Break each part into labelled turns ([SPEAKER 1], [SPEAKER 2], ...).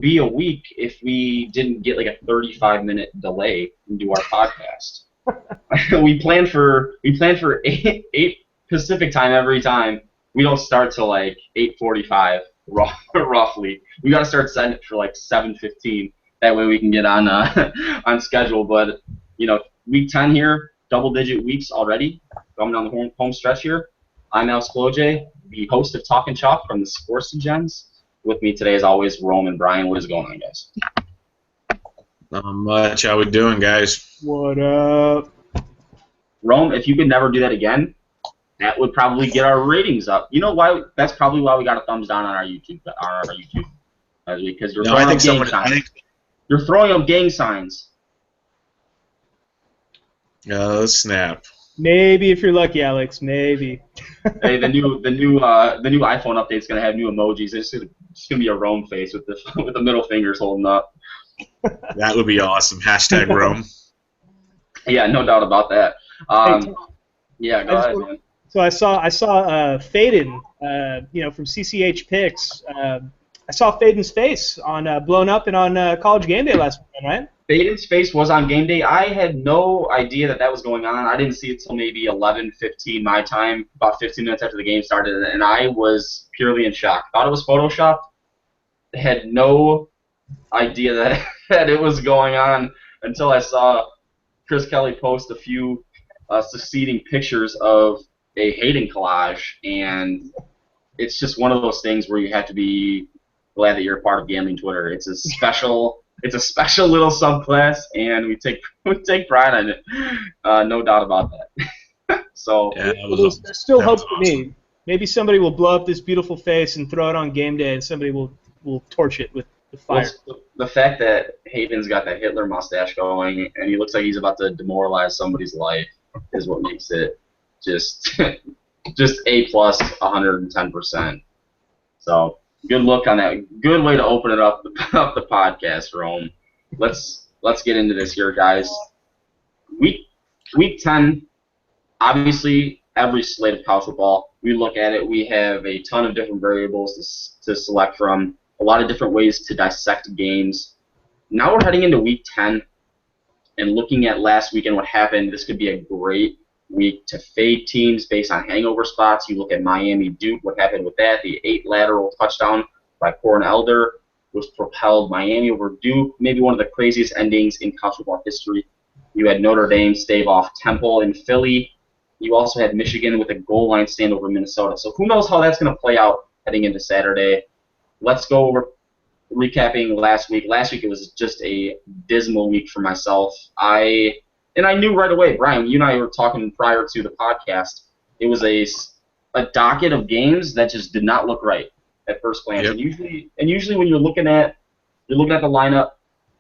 [SPEAKER 1] be a week if we didn't get like a 35-minute delay into our podcast. we plan for eight Pacific time every time. We don't start till like 8:45 roughly. We got to start setting it for like 7:15. That way we can get on on schedule. But week 10 here, double-digit weeks already coming down the home stretch here. I'm Alex J, the host of Talkin Chalk from the Sports Degens. With me today, as always, Rome and Brian. What is going on, guys?
[SPEAKER 2] Not much. How we doing, guys?
[SPEAKER 3] What up?
[SPEAKER 1] Rome, if you could never do that again, that would probably get our ratings up. You know why? That's probably why we got a thumbs down on our YouTube. Because you're throwing up gang signs. You're throwing up gang signs.
[SPEAKER 2] Snap.
[SPEAKER 3] Maybe if you're lucky, Alex. Maybe.
[SPEAKER 1] Hey, the new iPhone update's gonna have new emojis. It's gonna be a Rome face with the middle fingers holding up.
[SPEAKER 2] That would be awesome. Hashtag Rome.
[SPEAKER 1] Yeah, no doubt about that. Yeah, go ahead, man.
[SPEAKER 3] So I saw Faden, from CCH Picks. I saw Faden's face on Blown Up and on College Game Day last weekend, right?
[SPEAKER 1] Faden's face was on game day. I had no idea that was going on. I didn't see it till maybe 11:15 my time, about 15 minutes after the game started, and I was purely in shock. Thought it was Photoshopped. Had no idea that it was going on until I saw Chris Kelly post a few succeeding pictures of a Hayden collage, and it's just one of those things where you have to be glad that you're a part of gambling Twitter. It's a special little subclass, and we take pride in it. No doubt about that. So
[SPEAKER 3] yeah, there's still hope for me. Maybe somebody will blow up this beautiful face and throw it on game day, and somebody will torch it with the fire.
[SPEAKER 1] Well, the fact that Hayden's got that Hitler mustache going, and he looks like he's about to demoralize somebody's life, is what makes it just A plus 110%. So good look on that. Good way to open it up the podcast, Rome. Let's get into this here, guys. Week 10, obviously every slate of college football, we look at it, we have a ton of different variables to select from, a lot of different ways to dissect games. Now we're heading into week 10 and looking at last weekend what happened. This could be a great week to fade teams based on hangover spots. You look at Miami Duke, what happened with that? The 8 lateral touchdown by Corn Elder, which propelled Miami over Duke, maybe one of the craziest endings in college football history. You had Notre Dame stave off Temple in Philly. You also had Michigan with a goal line stand over Minnesota. So who knows how that's going to play out heading into Saturday. Let's go over recapping last week. Last week it was just a dismal week for myself. I knew right away, Brian, you and I were talking prior to the podcast, it was a docket of games that just did not look right at first glance. Yep. And usually when you're looking at the lineup,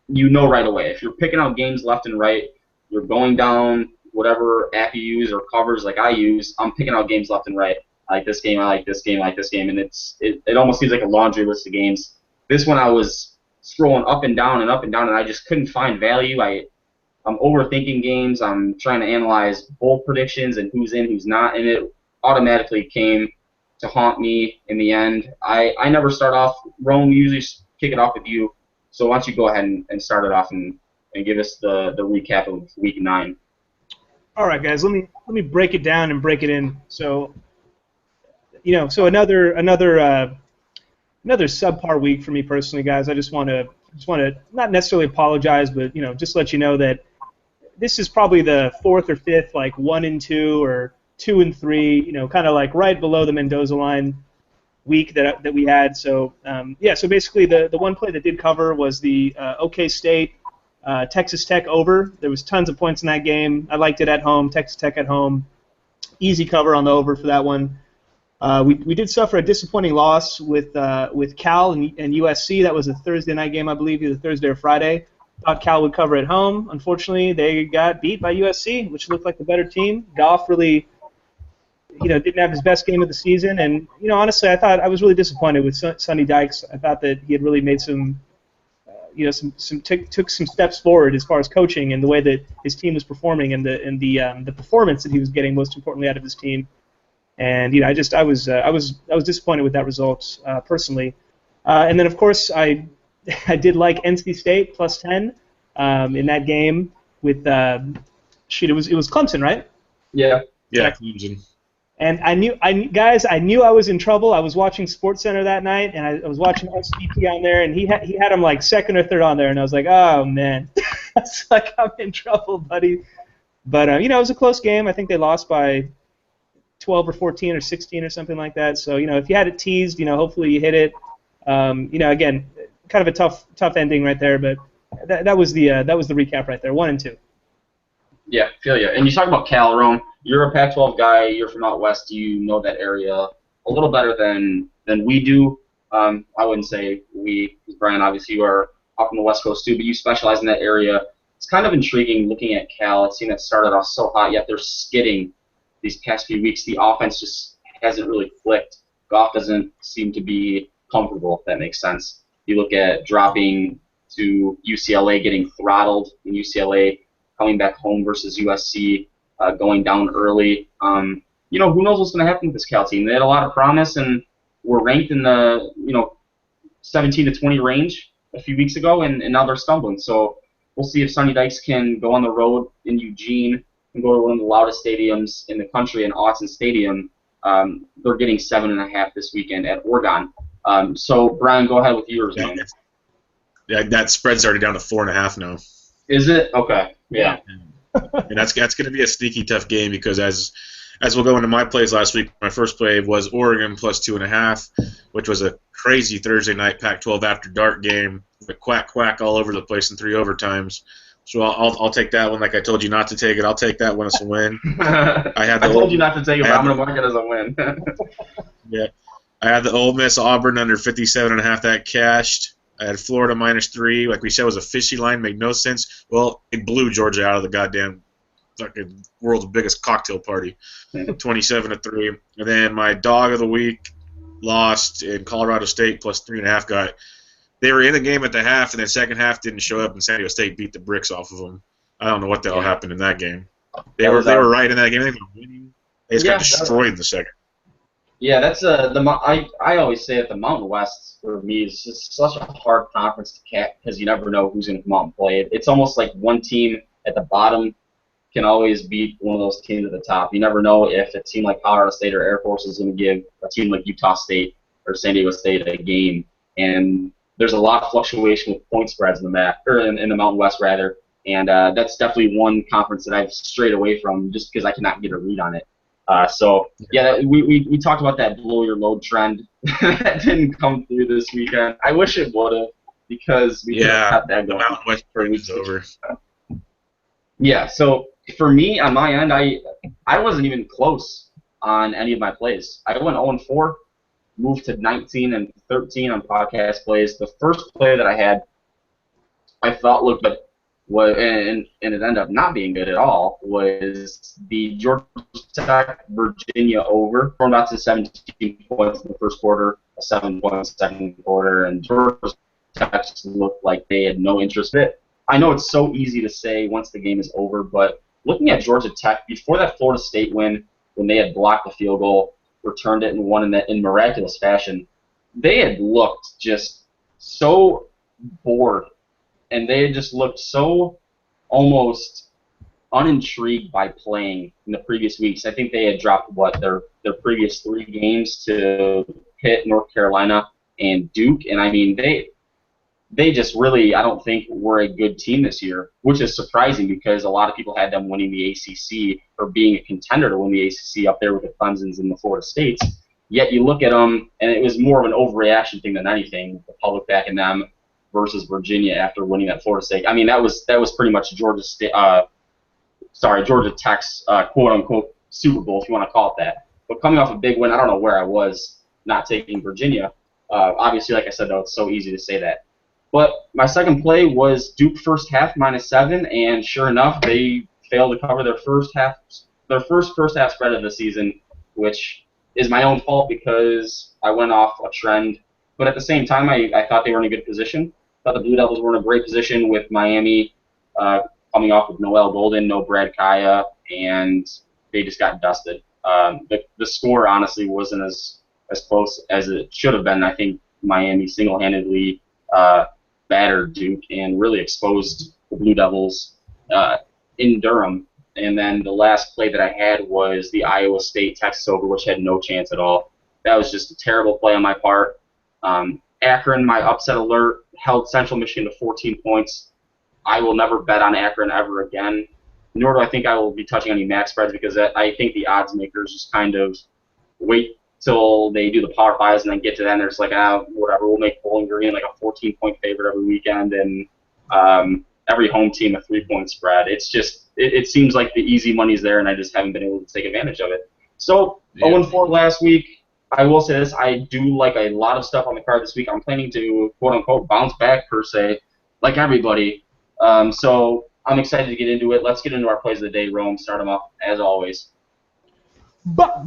[SPEAKER 1] you know right away. If you're picking out games left and right, you're going down whatever app you use or covers like I use, I'm picking out games left and right. I like this game, I like this game, I like this game, and it almost seems like a laundry list of games. This one I was scrolling up and down, and I just couldn't find value. I'm overthinking games. I'm trying to analyze bowl predictions and who's in, who's not, and it automatically came to haunt me in the end. I never start off. Rome, you usually kick it off with you. So why don't you go ahead and start it off and give us the recap of week 9.
[SPEAKER 3] All right, guys. Let me break it down and break it in. So, another subpar week for me personally, guys. I just want to not necessarily apologize, but just let you know that this is probably the 4th or 5th, like 1 and 2 or 2 and 3, kind of like right below the Mendoza line week that we had. So so basically the one play that did cover was the OK State Texas Tech over. There was tons of points in that game. I liked it at home. Texas Tech at home, easy cover on the over for that one. We did suffer a disappointing loss with Cal and USC. That was a Thursday night game, I believe, either Thursday or Friday. Thought Cal would cover at home. Unfortunately, they got beat by USC, which looked like the better team. Goff really, didn't have his best game of the season, and honestly, I was really disappointed with Sonny Dykes. I thought that he had really made took some steps forward as far as coaching and the way that his team was performing and the performance that he was getting, most importantly, out of his team. And I was disappointed with that result personally. And then of course I I did like NC State plus 10 in that game with it was Clemson, right?
[SPEAKER 1] Yeah.
[SPEAKER 2] Yeah, Clemson.
[SPEAKER 3] And I knew I was in trouble. I was watching SportsCenter that night, and I was watching SVP on there, and he had him like second or third on there, and I was like, oh man, it's like I'm in trouble, buddy. But it was a close game. I think they lost by 12 or 14 or 16 or something like that. So if you had it teased, hopefully you hit it. Again, kind of a tough ending right there, but that was the recap right there. 1 and 2.
[SPEAKER 1] Yeah, feel you. And you talk about Cal, Rome. You're a Pac-12 guy. You're from out west. You know that area a little better than we do. I wouldn't say we, because Brian, obviously you are up on the West Coast too, but you specialize in that area. It's kind of intriguing looking at Cal. It seemed that started off so hot, yet they're skidding these past few weeks. The offense just hasn't really clicked. Goff doesn't seem to be comfortable, if that makes sense. You look at dropping to UCLA, getting throttled in UCLA, coming back home versus USC, going down early. Who knows what's going to happen with this Cal team? They had a lot of promise and were ranked in the 17 to 20 range a few weeks ago, and now they're stumbling. So we'll see if Sonny Dykes can go on the road in Eugene and go to one of the loudest stadiums in the country, in Autzen Stadium. They're getting 7.5 this weekend at Oregon. So Brian, go ahead with yours, man.
[SPEAKER 2] Yeah, that spread's already down to 4.5 now.
[SPEAKER 1] Is it? Okay. Yeah.
[SPEAKER 2] And that's going to be a sneaky tough game because as we'll go into my plays last week, my first play was Oregon plus 2.5, which was a crazy Thursday night Pac-12 after dark game, the quack all over the place in 3 overtimes. So I'll take that one. Like I told you not to take it, I'll take that one as a win.
[SPEAKER 1] I told you not to take it, but I'm going to mark it as a win.
[SPEAKER 2] Yeah, I had the Ole Miss Auburn under 57.5. That cashed. I had Florida -3. Like we said, it was a fishy line, made no sense. Well, it blew Georgia out of the goddamn fucking world's biggest cocktail party, 27-3. And then my dog of the week lost in Colorado State plus 3.5. They were in the game at the half, and then second half didn't show up, and San Diego State beat the bricks off of them. I don't know what the hell happened in that game. They were right in that game. They were winning. They just got destroyed in the second.
[SPEAKER 1] Yeah, that's I always say that the Mountain West for me is just such a hard conference to catch because you never know who's going to come out and play it. It's almost like one team at the bottom can always beat one of those teams at the top. You never know if a team like Colorado State or Air Force is going to give a team like Utah State or San Diego State a game. And there's a lot of fluctuation with point spreads in the map, or in the Mountain West rather. And that's definitely one conference that I've strayed away from just because I cannot get a read on it. We talked about that blow your load trend that didn't come through this weekend. I wish it would have because we could have had that going.
[SPEAKER 2] The Mountain West trend is over.
[SPEAKER 1] Yeah, so for me on my end, I wasn't even close on any of my plays. I went 0-4, moved to 19 and 13 on podcast plays. The first play that I had, I thought looked good. And it ended up not being good at all, was the Georgia Tech Virginia over. Thrown out to 17 points in the first quarter, a 7-point second quarter, and Georgia Tech looked like they had no interest in it. I know it's so easy to say once the game is over, but looking at Georgia Tech, before that Florida State win, when they had blocked the field goal, returned it and won in miraculous fashion, they had looked just so bored. And they had just looked so almost unintrigued by playing in the previous weeks. I think they had dropped, their previous 3 games to Pitt, North Carolina, and Duke. And, I mean, they just really, I don't think, were a good team this year, which is surprising because a lot of people had them winning the ACC or being a contender to win the ACC up there with the Clemsons and the Florida States. Yet you look at them, and it was more of an overreaction thing than anything, the public backing them versus Virginia after winning that Florida State. I mean, that was pretty much Georgia Tech's quote unquote Super Bowl, if you want to call it that. But coming off a big win, I don't know where I was not taking Virginia. Obviously, like I said, though, it's so easy to say that. But my second play was Duke first half -7, and sure enough, they failed to cover their first half spread of the season, which is my own fault because I went off a trend. But at the same time, I thought they were in a good position. I thought the Blue Devils were in a great position with Miami coming off with Noel Golden, no Brad Kaya, and they just got dusted. The score, honestly, wasn't as close as it should have been. I think Miami single-handedly battered Duke and really exposed the Blue Devils in Durham. And then the last play that I had was the Iowa State-Texas over, which had no chance at all. That was just a terrible play on my part. Akron, my upset alert, held Central Michigan to 14 points. I will never bet on Akron ever again, nor do I think I will be touching any max spreads because I think the odds makers just kind of wait till they do the Power Fives and then get to that and they're just like, whatever, we'll make Bowling Green like a 14-point favorite every weekend and every home team a 3-point spread. It's just, it seems like the easy money's there and I just haven't been able to take advantage of it. So, 0-4 last week. I will say this, I do like a lot of stuff on the card this week. I'm planning to, quote-unquote, bounce back, per se, like everybody. So I'm excited to get into it. Let's get into our plays of the day. Rome, start them off, as always.
[SPEAKER 3] But.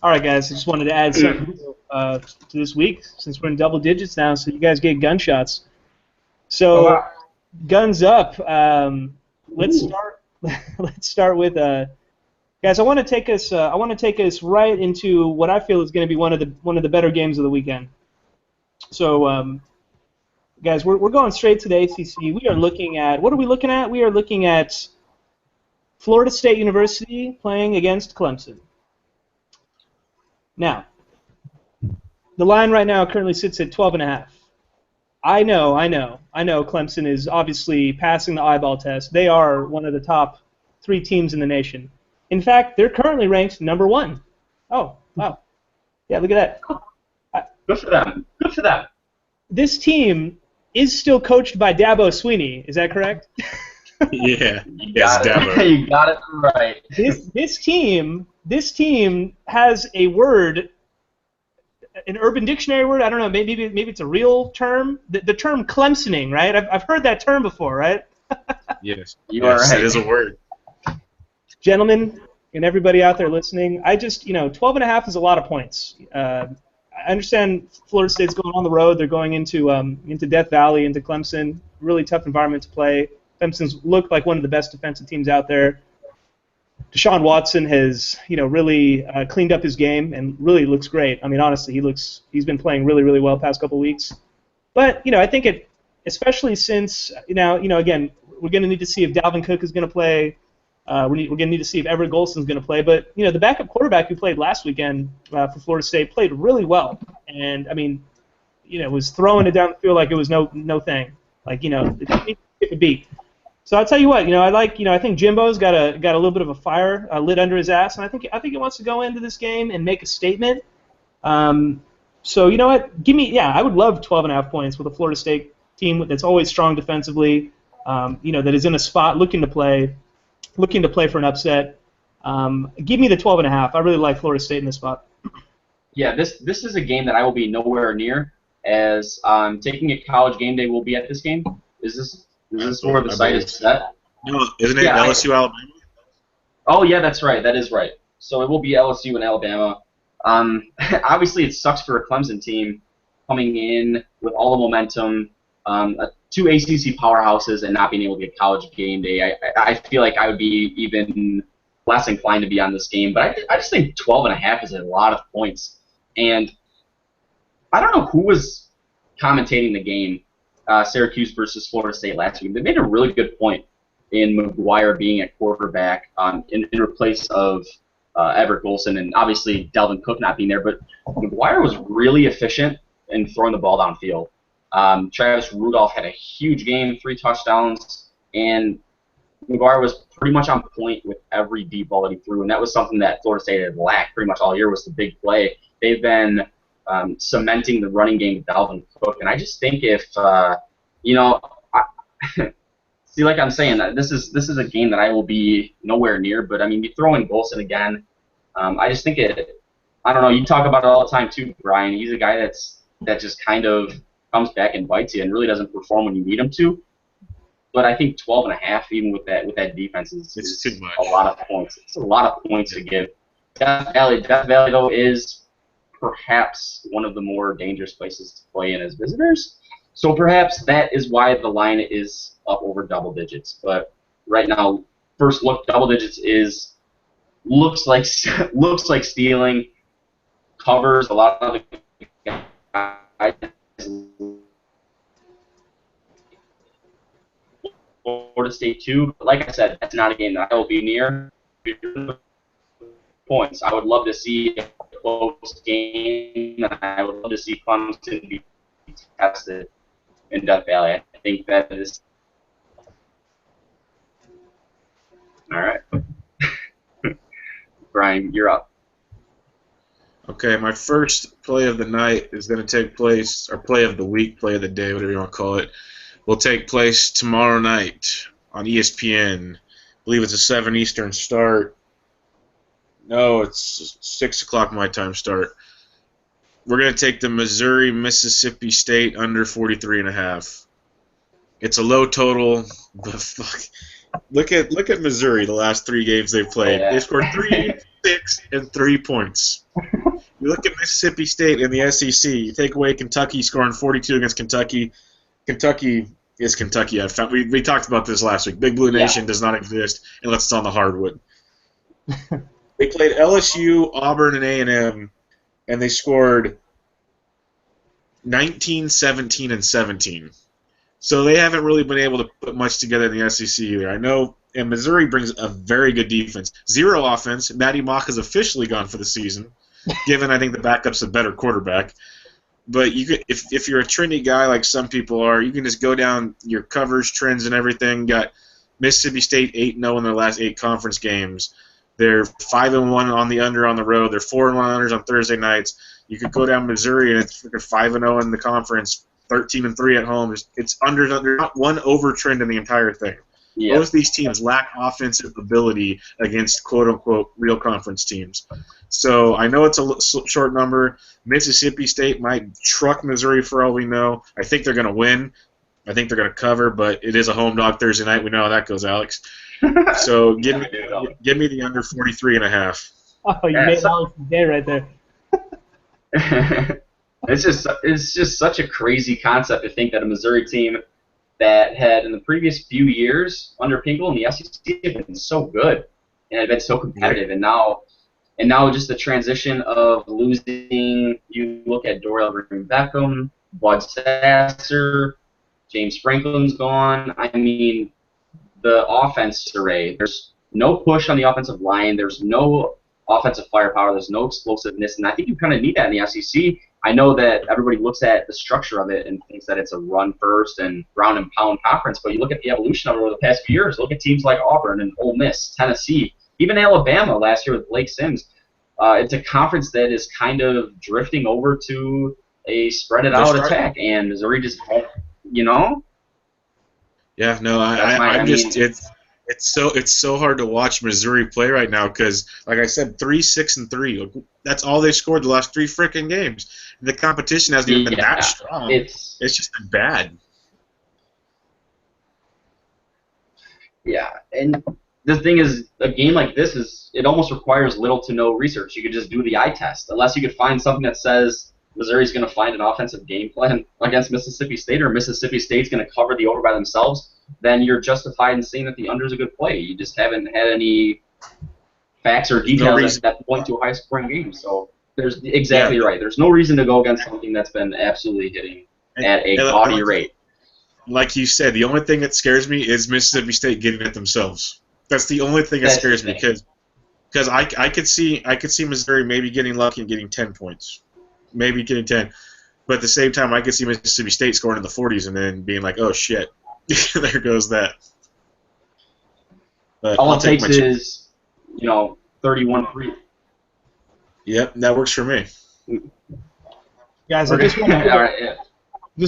[SPEAKER 3] All right, guys, I just wanted to add something to this week, since we're in double digits now, so you guys get gunshots. So, guns up. Let's start with guys. I want to take us right into what I feel is going to be one of the better games of the weekend. So, guys, we're going straight to the ACC. We are looking at, what are we looking at? We are looking at Florida State University playing against Clemson. Now, the line right now currently sits at 12.5. I know Clemson is obviously passing the eyeball test. They are one of the top 3 teams in the nation. In fact, they're currently ranked number 1. Oh, wow. Yeah, look at that.
[SPEAKER 1] Good for them. Good for them.
[SPEAKER 3] This team is still coached by Dabo Swinney. Is that correct?
[SPEAKER 2] Yeah. Yes, Dabo.
[SPEAKER 1] You got it right.
[SPEAKER 3] This team has a word, an Urban Dictionary word. I don't know. Maybe it's a real term. The term Clemsoning, right? I've heard that term before, right?
[SPEAKER 2] Yes.
[SPEAKER 1] You are right.
[SPEAKER 2] It is a word.
[SPEAKER 3] Gentlemen and everybody out there listening, 12.5 is a lot of points. I understand Florida State's going on the road. They're going into Death Valley, into Clemson. Really tough environment to play. Clemson's looked like one of the best defensive teams out there. Deshaun Watson has, really cleaned up his game and really looks great. I mean, honestly, he's been playing really, really well past couple weeks. But I think especially since again, we're going to need to see if Dalvin Cook is going to play. We're going to need to see if Everett Golson's going to play. But the backup quarterback who played last weekend for Florida State played really well, and I mean, was throwing it down the field like it was no thing. Like it a beat. So I'll tell you what, I think Jimbo's got a little bit of a fire lit under his ass, and I think he wants to go into this game and make a statement. So you know what? I would love 12.5 points with a Florida State team that's always strong defensively. That is in a spot looking to play for an upset. Give me the 12.5. I really like Florida State in this spot.
[SPEAKER 1] Yeah, this is a game that I will be nowhere near, as taking a college game day will be at this game. Is this where the site is set?
[SPEAKER 2] No, isn't it LSU Alabama?
[SPEAKER 1] Oh yeah, that's right. That is right. So it will be LSU and Alabama. Obviously, it sucks for a Clemson team coming in with all the momentum, 2 ACC powerhouses, and not being able to get college game day. I feel like I would be even less inclined to be on this game. But I just think 12.5 is a lot of points. And I don't know who was commentating the game. Syracuse versus Florida State last week. They made a really good point in McGuire being at quarterback in replace of Everett Golson, and obviously Dalvin Cook not being there. But McGuire was really efficient in throwing the ball downfield. Travis Rudolph had a huge game, 3 touchdowns, and McGuire was pretty much on point with every deep ball that he threw, and that was something that Florida State had lacked pretty much all year, was the big play. They've been cementing the running game with Dalvin Cook, and I just think if see, like I'm saying, this is a game that I will be nowhere near. But I mean, you throw in Golson again, I just think I don't know. You talk about it all the time too, Brian. He's a guy that just kind of comes back and bites you and really doesn't perform when you need him to. But I think 12.5, even with that defense, is
[SPEAKER 2] too much.
[SPEAKER 1] A lot of points. It's a lot of points to give. Death Valley though is perhaps one of the more dangerous places to play in as visitors. So perhaps that is why the line is up over double digits. But right now, first look, double digits looks like stealing, covers a lot of the Florida State too. But like I said, that's not a game that I will be near points. I would love to see a close game. I would love to see Clemson be tested in Death Valley. I think that is all right. Brian, you're up.
[SPEAKER 2] Okay, my first play of the night is going to take place, or play of the week, play of the day, whatever you want to call it, will take place tomorrow night on ESPN. I believe it's a 7 Eastern start. No, it's 6 o'clock my time start. We're going to take the Missouri-Mississippi State under 43.5. It's a low total, but fuck. Look at Missouri, the last 3 games they've played.
[SPEAKER 1] Yeah.
[SPEAKER 2] They scored 3, 6, and 3 points. You look at Mississippi State in the SEC. You take away Kentucky scoring 42 against Kentucky. Kentucky is Kentucky. We talked about this last week. Big Blue Nation does not exist unless it's on the hardwood. They played LSU, Auburn, and A&M, and they scored 19, 17, and 17. So they haven't really been able to put much together in the SEC either. I know, and Missouri brings a very good defense. 0 offense. Matty Mock has officially gone for the season, given I think the backup's a better quarterback. But you could, if you're a trendy guy like some people are, you can just go down your covers, trends, and everything. Got Mississippi State 8-0 in their last 8 conference games. They're 5-1 on the under on the road. They're 4-1 unders on Thursday nights. You could go down Missouri and it's 5-0 in the conference, 13-3 at home. It's under not one over trend in the entire thing.
[SPEAKER 1] Yeah.
[SPEAKER 2] Most of these teams lack offensive ability against quote-unquote real conference teams. So I know it's a short number. Mississippi State might truck Missouri for all we know. I think they're going to win. I think they're going to cover, but it is a home dog Thursday night. We know how that goes, Alex. So give me the under 43.5.
[SPEAKER 3] Oh, you made Alex day right there.
[SPEAKER 1] It's just such a crazy concept to think that a Missouri team that had in the previous few years under Pinkel in the SEC had been so good and had been so competitive, and now just the transition of losing. You look at Dorial Green-Beckham, Bud Sasser, James Franklin's gone. I mean, the offense array. There's no push on the offensive line. There's no offensive firepower. There's no explosiveness, and I think you kind of need that in the SEC. I know that everybody looks at the structure of it and thinks that it's a run-first and ground and pound conference, but you look at the evolution of it over the past few years. Look at teams like Auburn and Ole Miss, Tennessee, even Alabama last year with Blake Sims. It's a conference that is kind of drifting over to a spread-it-out attack, and Missouri just,
[SPEAKER 2] Yeah, no, it's so hard to watch Missouri play right now because, like I said, 3, 6, and 3. That's all they scored the last 3 freaking games. The competition hasn't even been that strong. It's just been bad.
[SPEAKER 1] Yeah, and the thing is, a game like this it almost requires little to no research. You could just do the eye test, unless you could find something that says Missouri's going to find an offensive game plan against Mississippi State, or Mississippi State's going to cover the over by themselves. Then you're justified in saying that the under is a good play. You just haven't had any facts or details that point to a high-scoring game. So there's right. There's no reason to go against something that's been absolutely hitting at a gaudy rate.
[SPEAKER 2] Like you said, the only thing that scares me is Mississippi State getting it themselves. That's the only thing that scares me because I could see Missouri maybe getting lucky and getting 10 points, maybe getting 10, but at the same time I could see Mississippi State scoring in the 40s and then being like, oh shit, there goes that. But
[SPEAKER 3] all
[SPEAKER 2] it
[SPEAKER 3] takes
[SPEAKER 1] is 31-3.
[SPEAKER 2] Yep, that works for me.
[SPEAKER 3] Guys, I just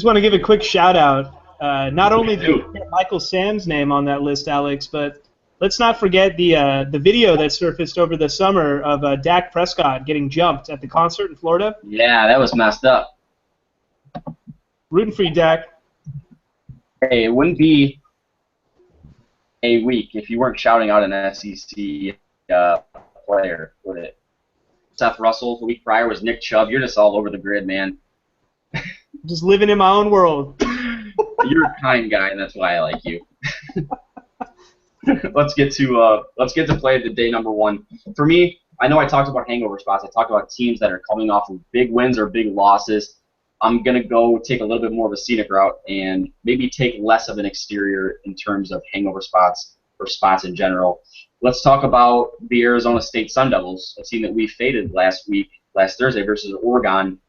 [SPEAKER 3] want to give a quick shout out. Not only did we get Michael Sam's name on that list, Alex, but let's not forget the video that surfaced over the summer of Dak Prescott getting jumped at the concert in Florida.
[SPEAKER 1] Yeah, that was messed up.
[SPEAKER 3] Rooting for you, Dak.
[SPEAKER 1] Hey, it wouldn't be a week if you weren't shouting out an SEC player, would it? Seth Russell the week prior was Nick Chubb. You're just all over the grid, man.
[SPEAKER 3] Just living in my own world.
[SPEAKER 1] You're a kind guy, and that's why I like you. Let's get to play of the day number 1. For me, I know I talked about hangover spots. I talked about teams that are coming off of big wins or big losses. I'm going to go take a little bit more of a scenic route and maybe take less of an exterior in terms of hangover spots or spots in general. Let's talk about the Arizona State Sun Devils, a team that we faded last Thursday versus Oregon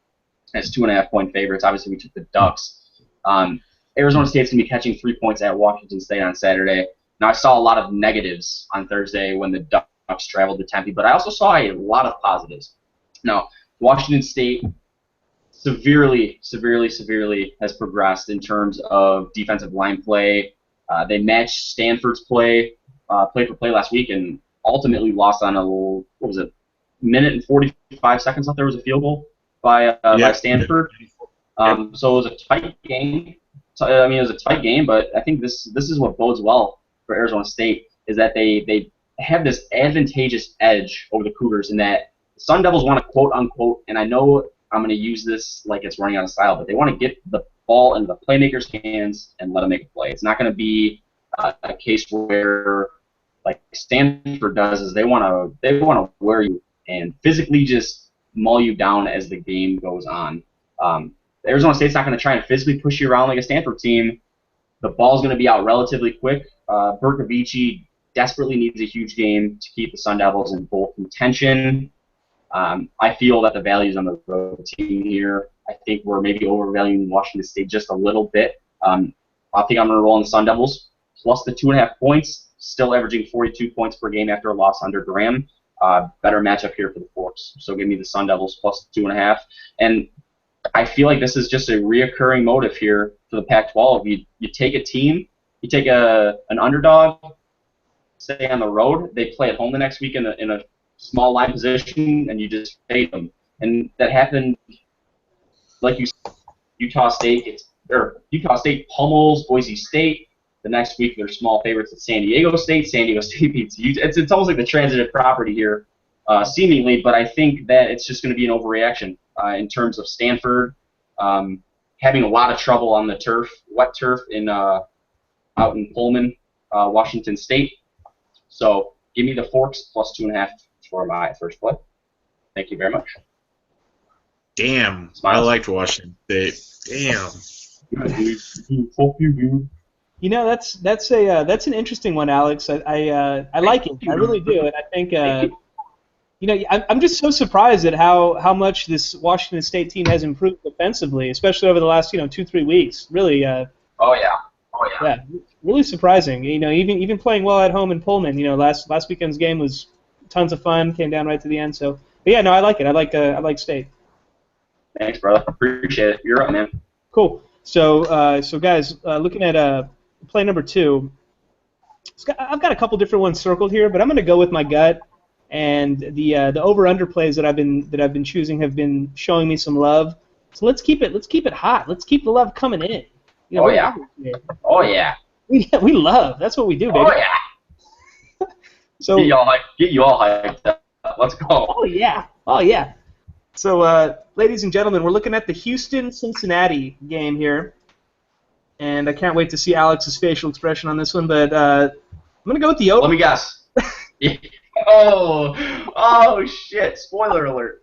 [SPEAKER 1] as 2.5-point favorites. Obviously, we took the Ducks. Arizona State's going to be catching 3 points at Washington State on Saturday. Now, I saw a lot of negatives on Thursday when the Ducks traveled to Tempe, but I also saw a lot of positives. Now, Washington State severely has progressed in terms of defensive line play. They matched Stanford's play for play last week and ultimately lost on minute and 45 seconds left. There was a field goal by Stanford. So it was a tight game. It was a tight game, but I think this is what bodes well for Arizona State is that they have this advantageous edge over the Cougars in that the Sun Devils want to quote unquote, and I know I'm going to use this like it's running out of style, but they want to get the ball into the playmakers' hands and let them make a play. It's not going to be a case where like Stanford does is they want to wear you and physically just maul you down as the game goes on. Arizona State's not going to try and physically push you around like a Stanford team. The ball's going to be out relatively quick. Berkovici desperately needs a huge game to keep the Sun Devils in bowl contention. I feel that the value's on the road team here. I think we're maybe overvaluing Washington State just a little bit. I think I'm going to roll on the Sun Devils plus the 2.5 points, still averaging 42 points per game after a loss under Graham. Better matchup here for the Forks. So give me the Sun Devils plus 2.5. And I feel like this is just a reoccurring motive here for the Pac-12. You take a team, you take an underdog, say on the road, they play at home the next week in a small line position, and you just fade them. And that happened, like you said, Utah State pummels Boise State. The next week they're small favorites at San Diego State. San Diego State beats Utah. It's almost like the transitive property here, seemingly, but I think that it's just going to be an overreaction in terms of Stanford having a lot of trouble on the turf, wet turf out in Pullman, Washington State. So give me the Forks plus 2.5 for my first play. Thank you very much.
[SPEAKER 2] Damn,
[SPEAKER 1] Smiles.
[SPEAKER 2] I liked Washington State. Damn.
[SPEAKER 3] You know, that's an interesting one, Alex. I like it. I really do, and I think I'm just so surprised at how much this Washington State team has improved defensively, especially over the last 2-3 weeks. Really.
[SPEAKER 1] Oh yeah.
[SPEAKER 3] Yeah, really surprising. Even playing well at home in Pullman. Last weekend's game was tons of fun. Came down right to the end. So, but yeah, no, I like it. I like State.
[SPEAKER 1] Thanks, brother. Appreciate it. You're up, man.
[SPEAKER 3] Cool. So guys, looking at play number 2, I've got a couple different ones circled here, but I'm going to go with my gut. And the over/under plays that I've been choosing have been showing me some love. So let's keep it hot. Let's keep the love coming in.
[SPEAKER 1] Oh yeah. Oh yeah.
[SPEAKER 3] We love. That's what we do, baby.
[SPEAKER 1] Oh yeah.
[SPEAKER 3] So
[SPEAKER 1] get you all hyped up. Let's go.
[SPEAKER 3] Oh yeah. So ladies and gentlemen, we're looking at the Houston-Cincinnati game here, and I can't wait to see Alex's facial expression on this one. But I'm gonna go with the over.
[SPEAKER 1] Let me guess. Oh shit! Spoiler alert.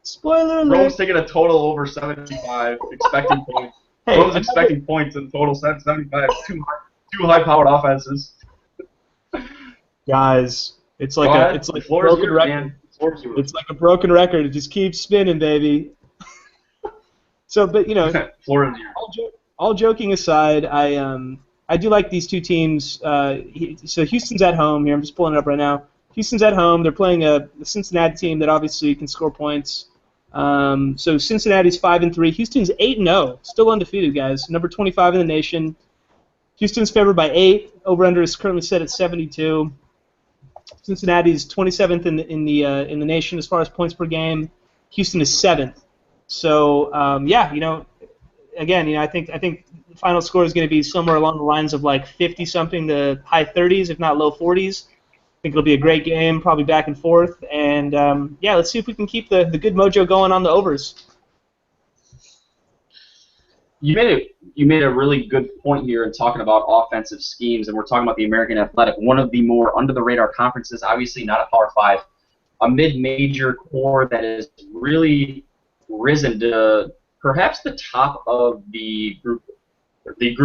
[SPEAKER 3] Spoiler alert.
[SPEAKER 1] Rome's taking a total over 75, expecting points.
[SPEAKER 3] Hey,
[SPEAKER 1] Rome's expecting points in total 75. Two high-powered offenses.
[SPEAKER 3] Guys, it's like a broken record. It's like a broken record. It just keeps spinning, baby. So, but all joking aside, I do like these two teams. So Houston's at home here. I'm just pulling it up right now. Houston's at home. They're playing a Cincinnati team that obviously can score points. So Cincinnati's 5-3. Houston's 8-0, still undefeated, guys. Number 25 in the nation. Houston's favored by 8. Over/under is currently set at 72. Cincinnati's 27th in the nation as far as points per game. Houston is 7th. So again, I think the final score is going to be somewhere along the lines of like 50-something to high 30s, if not low 40s. I think it'll be a great game, probably back and forth. And let's see if we can keep the good mojo going on the overs.
[SPEAKER 1] You made a really good point here in talking about offensive schemes, and we're talking about the American Athletic, one of the more under-the-radar conferences, obviously not a Power 5, a mid-major core that has really risen to perhaps the top of the group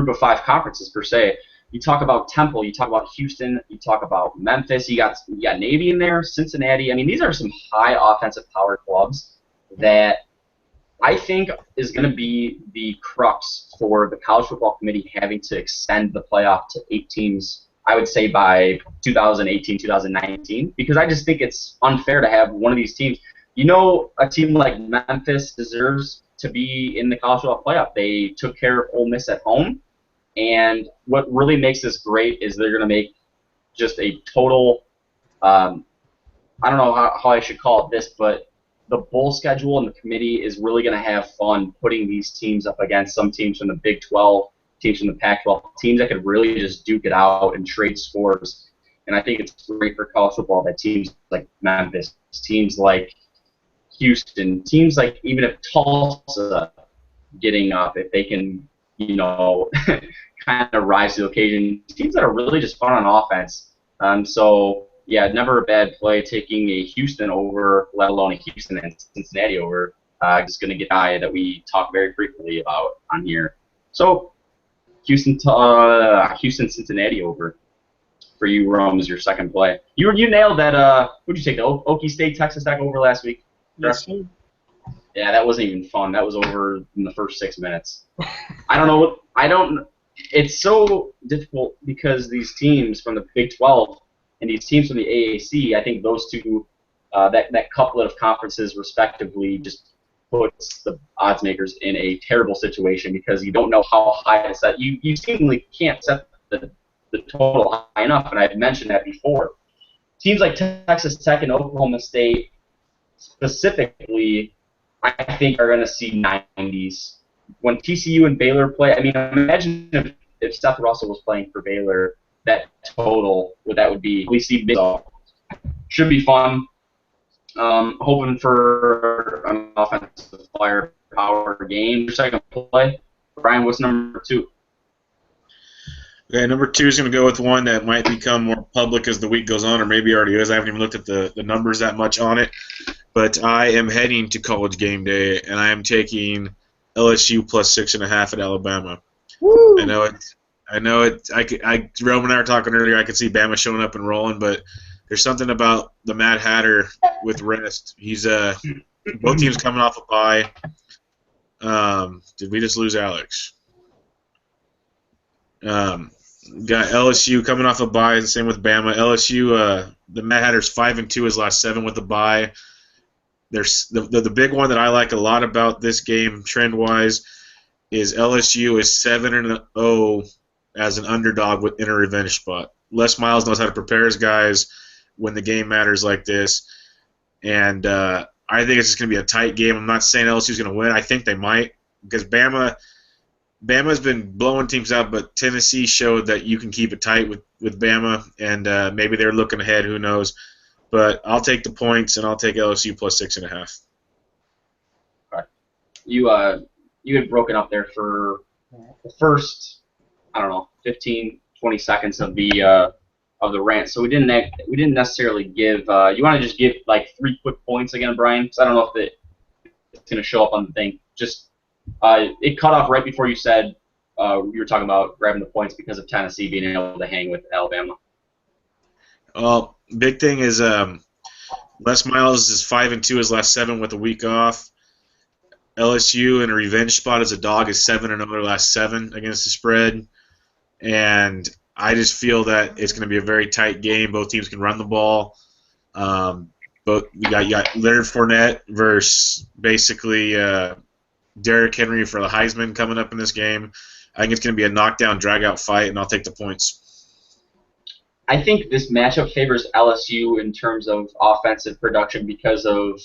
[SPEAKER 1] of 5 conferences per se. You talk about Temple, you talk about Houston, you talk about Memphis, you got Navy in there, Cincinnati. I mean, these are some high offensive power clubs that I think is going to be the crux for the college football committee having to extend the playoff to 8 teams, I would say by 2018, 2019, because I just think it's unfair to have one of these teams. You know, a team like Memphis deserves to be in the college football playoff. They took care of Ole Miss at home, and what really makes this great is they're going to make just a total, I don't know how I should call it this, but the bowl schedule and the committee is really going to have fun putting these teams up against some teams from the Big 12, teams from the Pac-12, teams that could really just duke it out and trade scores. And I think it's great for college football that teams like Memphis, teams like Houston, teams like even if Tulsa getting up, if they can, kind of rise to the occasion, teams that are really just fun on offense. So, yeah, never a bad play taking a Houston over, let alone a Houston and Cincinnati over. Just going to get a guy that we talk very frequently about on here. So, Houston, Cincinnati over for you, Rome, is your second play. You nailed that. Who'd you take? The Okie State, Texas Tech over last week?
[SPEAKER 3] Yes, sir.
[SPEAKER 1] Yeah, that wasn't even fun. That was over in the first 6 minutes. I don't know. It's so difficult because these teams from the Big 12 and these teams from the AAC, I think those two, that couplet of conferences respectively, just puts the odds makers in a terrible situation because you don't know how high to set. You seemingly can't set the total high enough, and I've mentioned that before. Teams like Texas Tech and Oklahoma State specifically, I think are going to see 90s. When TCU and Baylor play, I mean, imagine if Seth Russell was playing for Baylor, that total, that would be, we see big. Should be fun. Hoping for an offensive firepower game. Your second play, Brian, what's number 2?
[SPEAKER 2] Okay, number 2 is going to go with one that might become more public as the week goes on, or maybe already is. I haven't even looked at the numbers that much on it. But I am heading to College Game Day, and I am taking LSU plus 6.5 at Alabama.
[SPEAKER 3] Woo!
[SPEAKER 2] I know it. Rome and I were talking earlier. I could see Bama showing up and rolling, but there's something about the Mad Hatter with rest. He's both teams coming off a bye. Did we just lose Alex? Got LSU coming off a bye. The same with Bama. LSU. The Mad Hatter's 5-2 his last 7 with a bye. There's the big one that I like a lot about this game trend-wise is LSU is 7-0 as an underdog in a revenge spot. Les Miles knows how to prepare his guys when the game matters like this, and I think it's just going to be a tight game. I'm not saying LSU's going to win. I think they might because Bama's been blowing teams out, but Tennessee showed that you can keep it tight with Bama, and maybe they're looking ahead. Who knows? But I'll take the points, and I'll take LSU plus 6.5.
[SPEAKER 1] Okay. You had broken up there for the first, 15, 20 seconds of the rant. So we didn't necessarily give. You want to just give like 3 quick points again, Brian? Because I don't know if it's going to show up on the thing. Just it cut off right before you said you were talking about grabbing the points because of Tennessee being able to hang with Alabama.
[SPEAKER 2] Well, big thing is Les Miles is 5-2 his last 7 with a week off. LSU in a revenge spot as a dog is 7-0 their last 7 against the spread, and I just feel that it's going to be a very tight game. Both teams can run the ball. You got Leonard Fournette versus basically Derrick Henry for the Heisman coming up in this game. I think it's going to be a knockdown, drag-out fight, and I'll take the points.
[SPEAKER 1] I think this matchup favors LSU in terms of offensive production because of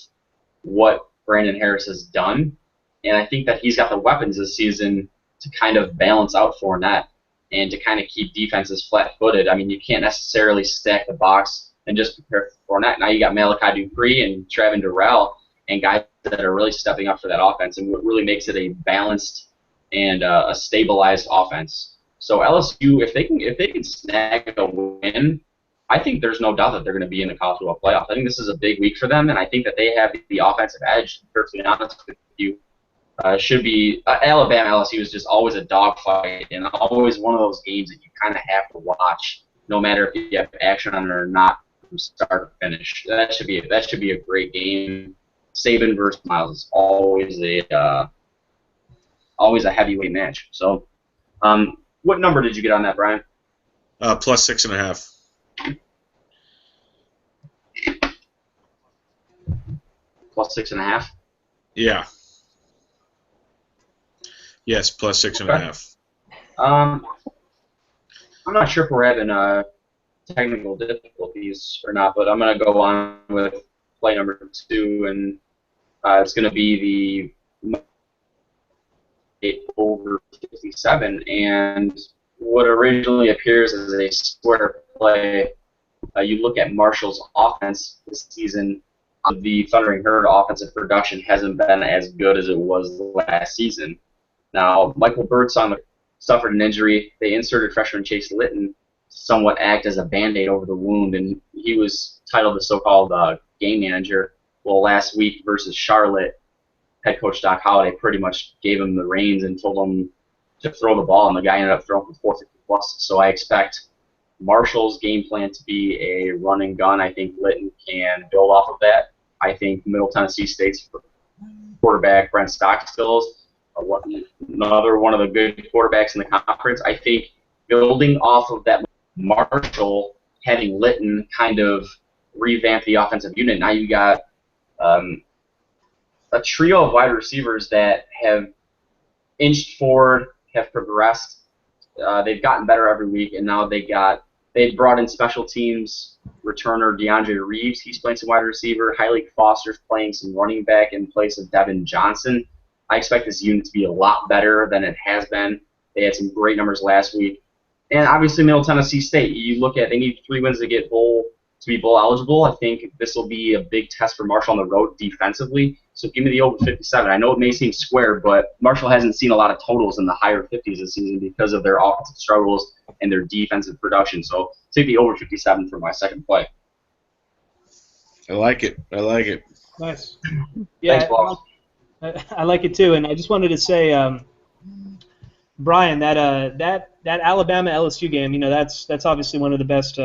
[SPEAKER 1] what Brandon Harris has done, and I think that he's got the weapons this season to kind of balance out Fournette and to kind of keep defenses flat-footed. I mean, you can't necessarily stack the box and just prepare for Fournette. Now you got Malachi Dupree and Travin Durrell and guys that are really stepping up for that offense, and what really makes it a balanced and a stabilized offense. So LSU, if they can snag a win, I think there's no doubt that they're going to be in the college football playoff. I think this is a big week for them, and I think that they have the offensive edge. To be perfectly honest with you, Should be Alabama LSU is just always a dogfight and always one of those games that you kind of have to watch, no matter if you have action on it or not, from start to finish. That should be a great game. Saban versus Miles is always a heavyweight match. So, what number did you get on that, Brian?
[SPEAKER 2] Plus 6.5.
[SPEAKER 1] Plus 6.5.
[SPEAKER 2] Yeah. Yes, plus 6.5.
[SPEAKER 1] I'm not sure if we're having technical difficulties or not, but I'm going to go on with play number 2, and it's going to be the over 57, and what originally appears as a square play. You look at Marshall's offense this season. The Thundering Herd offensive production hasn't been as good as it was last season. Now, Michael Birdsong suffered an injury. They inserted freshman Chase Litton to somewhat act as a Band-Aid over the wound, and he was titled the so-called game manager. Well, last week versus Charlotte, head coach Doc Holliday pretty much gave him the reins and told him to throw the ball, and the guy ended up throwing for 450+. So I expect Marshall's game plan to be a run and gun. I think Litton can build off of that. I think Middle Tennessee State's quarterback, Brent Stockstill, another one of the good quarterbacks in the conference. I think building off of that, Marshall having Litton kind of revamp the offensive unit. Now you got a trio of wide receivers that have inched forward, have progressed. They've gotten better every week, and now they've brought in special teams returner DeAndre Reeves. He's playing some wide receiver. Hylik Foster's playing some running back in place of Devin Johnson. I expect this unit to be a lot better than it has been. They had some great numbers last week. And obviously Middle Tennessee State, you look at, they need 3 wins to be bowl eligible. I think this will be a big test for Marshall on the road defensively. So give me the over 57. I know it may seem square, but Marshall hasn't seen a lot of totals in the higher 50s this season because of their offensive struggles and their defensive production. So take the over 57 for my second play.
[SPEAKER 2] I like it.
[SPEAKER 3] Nice. Yeah,
[SPEAKER 1] Thanks, boss.
[SPEAKER 3] I like it too, and I just wanted to say, Brian, that Alabama LSU game, that's obviously one of the best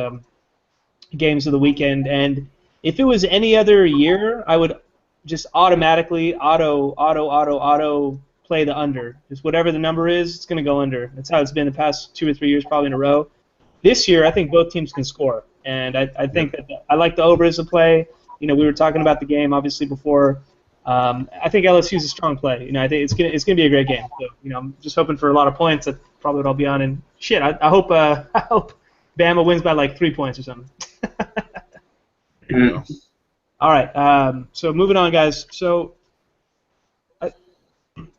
[SPEAKER 3] games of the weekend. And if it was any other year, I would just automatically auto play the under. Just whatever the number is, it's going to go under. That's how it's been the past 2 or 3 years, probably in a row. This year, I think both teams can score, and I think that I like the over as a play. We were talking about the game obviously before. I think LSU is a strong play. I think it's gonna be a great game. So, I'm just hoping for a lot of points. That's probably what I'll be on. And shit, I hope Bama wins by like 3 points or something. All right. So moving on, guys. So,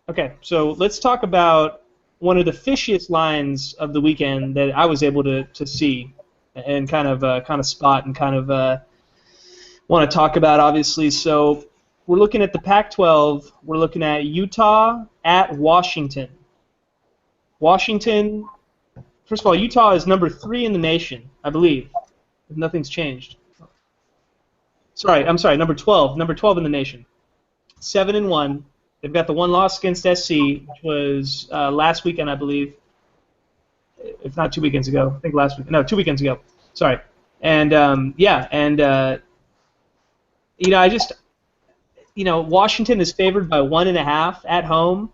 [SPEAKER 3] okay. So let's talk about one of the fishiest lines of the weekend that I was able to see and kind of spot and kind of want to talk about, obviously. So we're looking at the Pac-12. We're looking at Utah at Washington. Washington, first of all, Utah is number 3 in the nation, I believe, if nothing's changed. I'm sorry, number 12. Number 12 in the nation. 7-1. They've got the one loss against SC, which was last weekend, I believe. If not 2 weekends ago. I think last week. No, 2 weekends ago. Sorry. And, Washington is favored by 1.5 at home.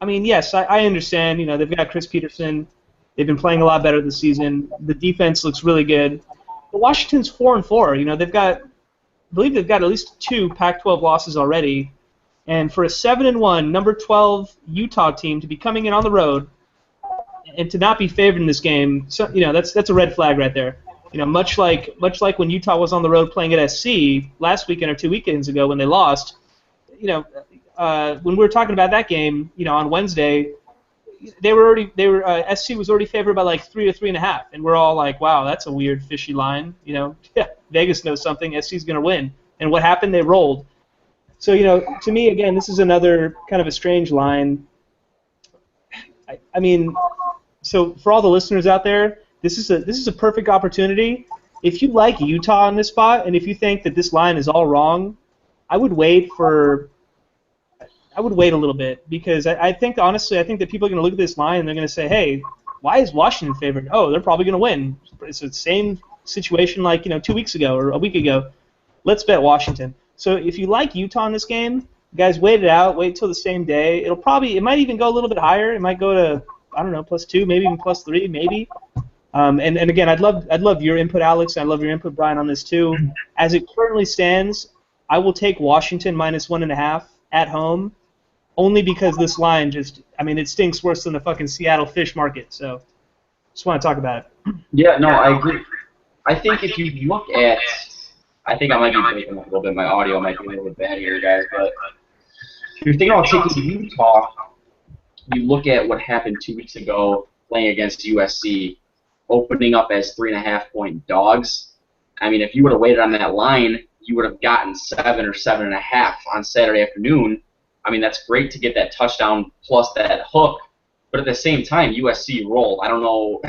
[SPEAKER 3] I mean, yes, I understand. They've got Chris Peterson. They've been playing a lot better this season. The defense looks really good. But Washington's 4-4. I believe they've got at least 2 Pac-12 losses already. And for a 7-1 number 12 Utah team to be coming in on the road and to not be favored in this game, that's a red flag right there. Much like when Utah was on the road playing at SC last weekend or 2 weekends ago when they lost. When we were talking about that game, on Wednesday, SC was already favored by like 3 or 3.5, and we're all like, wow, that's a weird fishy line. Vegas knows something. SC's going to win, and what happened? They rolled. So to me, again, this is another kind of a strange line. I mean, so for all the listeners out there, this is a perfect opportunity. If you like Utah in this spot, and if you think that this line is all wrong, I would wait for I would wait a little bit because I think honestly I think that people are going to look at this line and they're going to say, hey, why is Washington favored? Oh, they're probably going to win. It's the same situation like 2 weeks ago or a week ago. Let's bet Washington. So if you like Utah in this game, guys, wait it out. Wait till the same day. It might even go a little bit higher. It might go to I don't know +2, maybe even +3, maybe. And again, I'd love your input, Alex. And I'd love your input, Brian, on this too. As it currently stands, I will take Washington -1.5 at home. Only because this line it stinks worse than the fucking Seattle fish market. So, just want to talk about it.
[SPEAKER 1] Yeah, no, I agree. I think if you look at, I think I might be breaking up a little bit. My audio might be a little bit bad here, guys. But if you're thinking about taking Utah, you look at what happened 2 weeks ago playing against USC, opening up as 3.5-point dogs. I mean, if you would have waited on that line, you would have gotten 7 or 7.5 on Saturday afternoon. I mean, that's great to get that touchdown plus that hook, but at the same time, USC rolled. I don't know.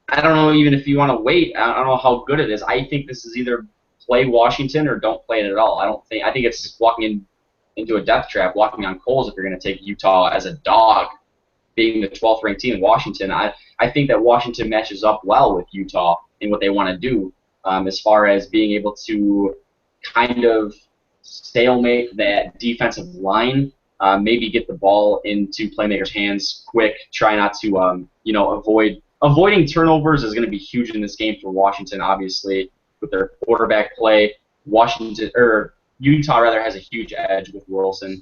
[SPEAKER 1] I don't know even if you want to wait. I don't know how good it is. I think this is either play Washington or don't play it at all. I think it's walking into a death trap, walking on coals if you're going to take Utah as a dog, being the 12th ranked team in Washington. I think that Washington matches up well with Utah in what they want to do as far as being able to kind of stalemate that defensive line, maybe get the ball into playmakers' hands quick, try not to, avoiding turnovers is going to be huge in this game for Washington, obviously, with their quarterback play. Utah rather has a huge edge with Wilson.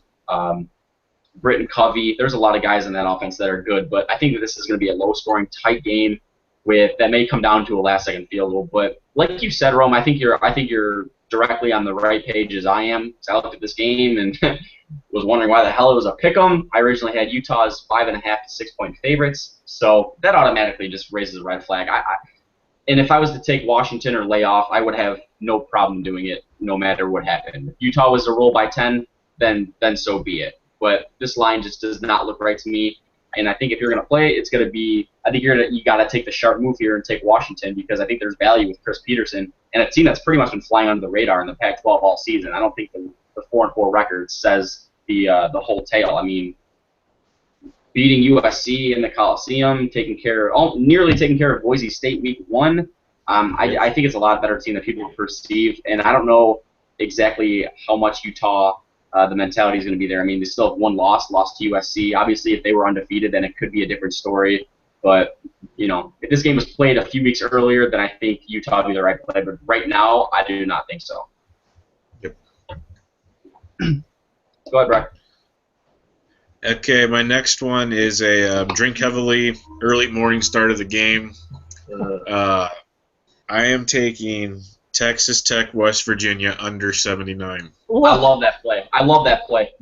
[SPEAKER 1] Britton Covey, there's a lot of guys in that offense that are good, but I think that this is going to be a low-scoring, tight game that may come down to a last-second field goal. But like you said, Rome, I think you're directly on the right page as I am. So I looked at this game and was wondering why the hell it was a pick'em. I originally had Utah as 5.5 to 6-point favorites, so that automatically just raises a red flag. And if I was to take Washington or lay off, I would have no problem doing it, no matter what happened. If Utah was to roll by 10, then so be it. But this line just does not look right to me. And I think if you're going to play, it's going to be. I think you got to take the sharp move here and take Washington because I think there's value with Chris Peterson and a team that's pretty much been flying under the radar in the Pac-12 all season. I don't think the 4-4 record says the whole tale. I mean, beating USC in the Coliseum, nearly taking care of Boise State week 1. I think it's a lot better team than people perceive, and I don't know exactly how much Utah. The mentality is going to be there. I mean, they still have one lost to USC. Obviously, if they were undefeated, then it could be a different story. But, if this game was played a few weeks earlier, then I think Utah would be the right play. But right now, I do not think so.
[SPEAKER 2] Yep.
[SPEAKER 1] Go ahead, Brock.
[SPEAKER 2] Okay, my next one is a drink heavily, early morning start of the game. I am taking Texas Tech, West Virginia under 79.
[SPEAKER 1] Ooh. I love that play.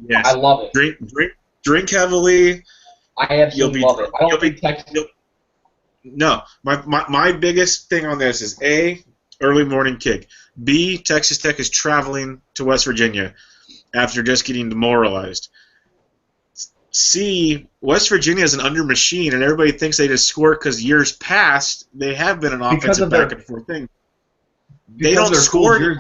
[SPEAKER 2] Yes.
[SPEAKER 1] I love it.
[SPEAKER 2] Drink heavily.
[SPEAKER 1] I absolutely love it. I don't think Texas.
[SPEAKER 2] No, my biggest thing on this is A, early morning kick. B, Texas Tech is traveling to West Virginia after just getting demoralized. C, West Virginia is an under machine, and everybody thinks they just score because years past they have been an offensive back and forth thing. They don't score.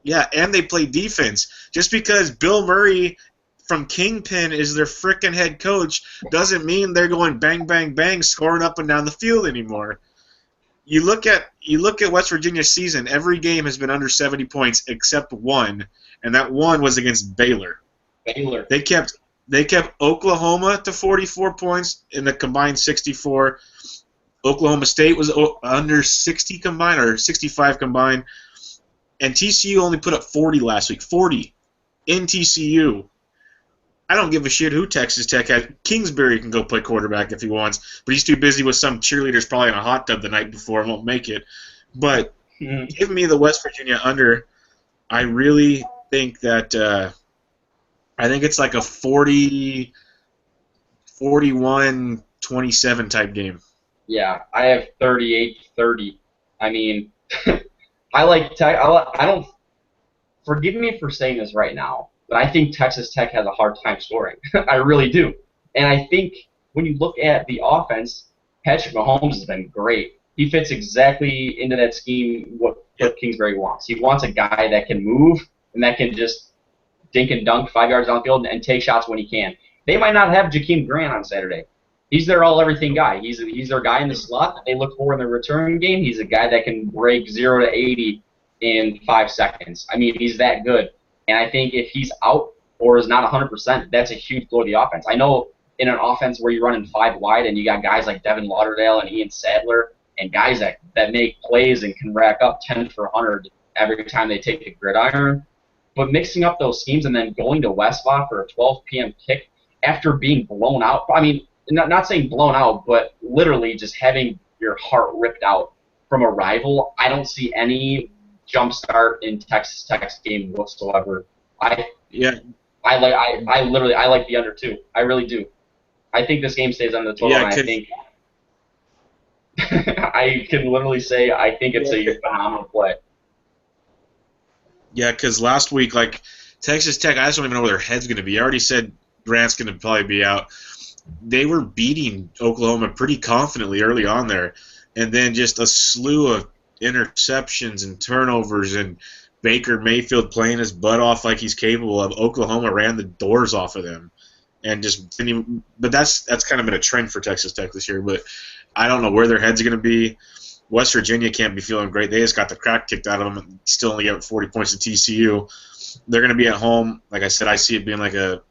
[SPEAKER 2] Yeah, and they play defense. Just because Bill Murray from Kingpin is their frickin' head coach doesn't mean they're going bang, bang, bang, scoring up and down the field anymore. You look at West Virginia's season. Every game has been under 70 points except one, and that one was against Baylor. They kept Oklahoma to 44 points in the combined 64. Oklahoma State was under 60 combined or 65 combined. And TCU only put up 40 last week. 40 in TCU. I don't give a shit who Texas Tech has. Kingsbury can go play quarterback if he wants, but he's too busy with some cheerleaders probably in a hot tub the night before and won't make it. But give me the West Virginia under. I really think that I think it's like a 41-27 type game.
[SPEAKER 1] Yeah, I have 38-30. I mean, I like Tech. I don't. Forgive me for saying this right now, but I think Texas Tech has a hard time scoring. I really do. And I think when you look at the offense, Patrick Mahomes has been great. He fits exactly into that scheme what Kingsbury wants. He wants a guy that can move and that can just dink and dunk 5 yards downfield and take shots when he can. They might not have Jakeem Grant on Saturday. He's their all-everything guy. He's their guy in the slot that they look for in the return game. He's a guy that can break 0 to 80 in 5 seconds. I mean, he's that good. And I think if he's out or is not 100%, that's a huge blow to the offense. I know in an offense where you're running 5 wide and you got guys like Devin Lauderdale and Ian Sadler and guys that make plays and can rack up 10 for 100 every time they take a gridiron. But mixing up those schemes and then going to Westlaw for a 12 p.m. kick after being blown out, I mean, not saying blown out, but literally just having your heart ripped out from a rival, I don't see any jump start in Texas Tech's game whatsoever. I like the under 2. I really do. I think this game stays under the total, and I think I can literally say I think it's a phenomenal play.
[SPEAKER 2] Yeah, because last week, like, Texas Tech, I just don't even know where their head's going to be. I already said Grant's going to probably be out. They were beating Oklahoma pretty confidently early on there, and then just a slew of interceptions and turnovers, and Baker Mayfield playing his butt off like he's capable of. Oklahoma ran the doors off of them, and just didn't even. But that's kind of been a trend for Texas Tech this year. But I don't know where their heads are going to be. West Virginia can't be feeling great. They just got the crap kicked out of them and still only got 40 points to TCU. They're going to be at home. Like I said, I see it being like a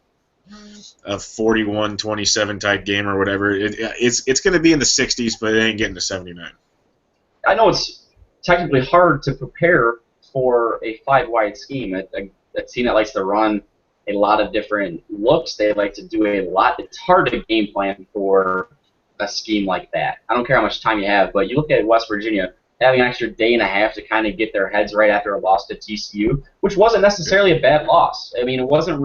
[SPEAKER 2] 41-27 type game or whatever. It's going to be in the 60s, but it ain't getting to 79.
[SPEAKER 1] I know it's technically hard to prepare for a 5-wide scheme. A team that likes to run a lot of different looks, they like to do a lot. It's hard to game plan for a scheme like that. I don't care how much time you have, but you look at West Virginia having an extra day and a half to kind of get their heads right after a loss to TCU, which wasn't necessarily a bad loss. I mean, it wasn't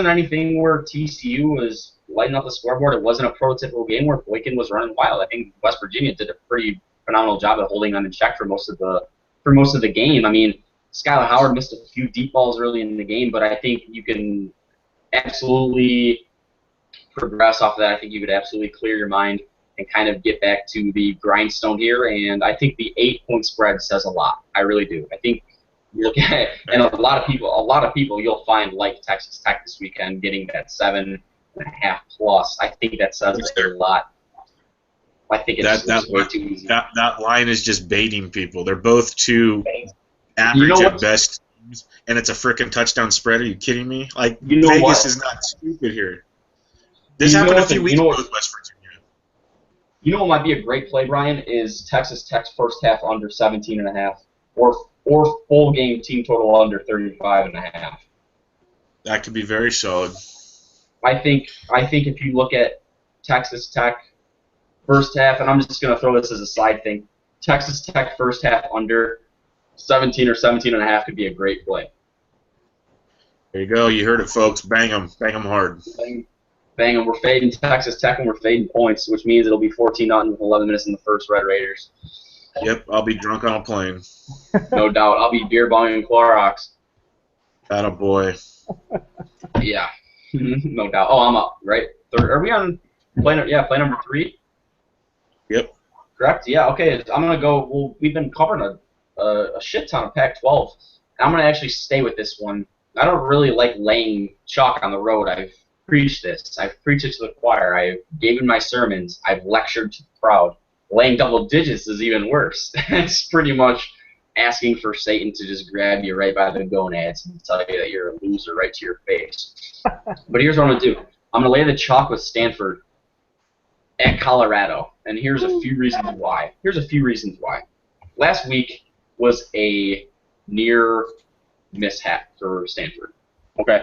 [SPEAKER 1] anything where TCU was lighting up the scoreboard. It wasn't a prototypical game where Boykin was running wild. I think West Virginia did a pretty phenomenal job of holding them in check for most of the game. I mean, Skylar Howard missed a few deep balls early in the game, but I think you can absolutely progress off of that. I think you could absolutely clear your mind and kind of get back to the grindstone here. And I think the 8-point spread says a lot. I really do. I think you look at it, and a lot of people you'll find like Texas Tech this weekend getting that 7.5 plus. I think that says a lot. I think it's way too easy.
[SPEAKER 2] That line is just baiting people. They're both too average at best, and it's a freaking touchdown spread. Are you kidding me? Like, Vegas is not stupid here. This happened a few weeks ago with West Virginia.
[SPEAKER 1] You know what might be a great play, Brian, is Texas Tech's first half under 17.5, or full game team total under 35.5.
[SPEAKER 2] That could be very solid.
[SPEAKER 1] I think if you look at Texas Tech first half, and I'm just going to throw this as a side thing, Texas Tech first half under 17 or 17.5 could be a great play.
[SPEAKER 2] There you go. You heard it, folks. Bang them hard.
[SPEAKER 1] Bang them. We're fading Texas Tech and we're fading points, which means it'll be 14-0 with 11 minutes in the first. Red Raiders.
[SPEAKER 2] Yep, I'll be drunk on a plane.
[SPEAKER 1] No doubt. I'll be beer bonging Clorox.
[SPEAKER 2] Atta boy.
[SPEAKER 1] Yeah, no doubt. Oh, I'm up, right? Are we on play number 3?
[SPEAKER 2] Yep.
[SPEAKER 1] Correct? Yeah, okay. I'm going to go. Well, we've been covering a shit ton of Pac-12. I'm going to actually stay with this one. I don't really like laying chalk on the road. I've preached this. I've preached it to the choir. I've given my sermons. I've lectured to the crowd. Laying double digits is even worse. It's pretty much asking for Satan to just grab you right by the gonads and tell you that you're a loser right to your face. But here's what I'm going to do. I'm going to lay the chalk with Stanford at Colorado, and here's a few reasons why. Last week was a near mishap for Stanford. Okay.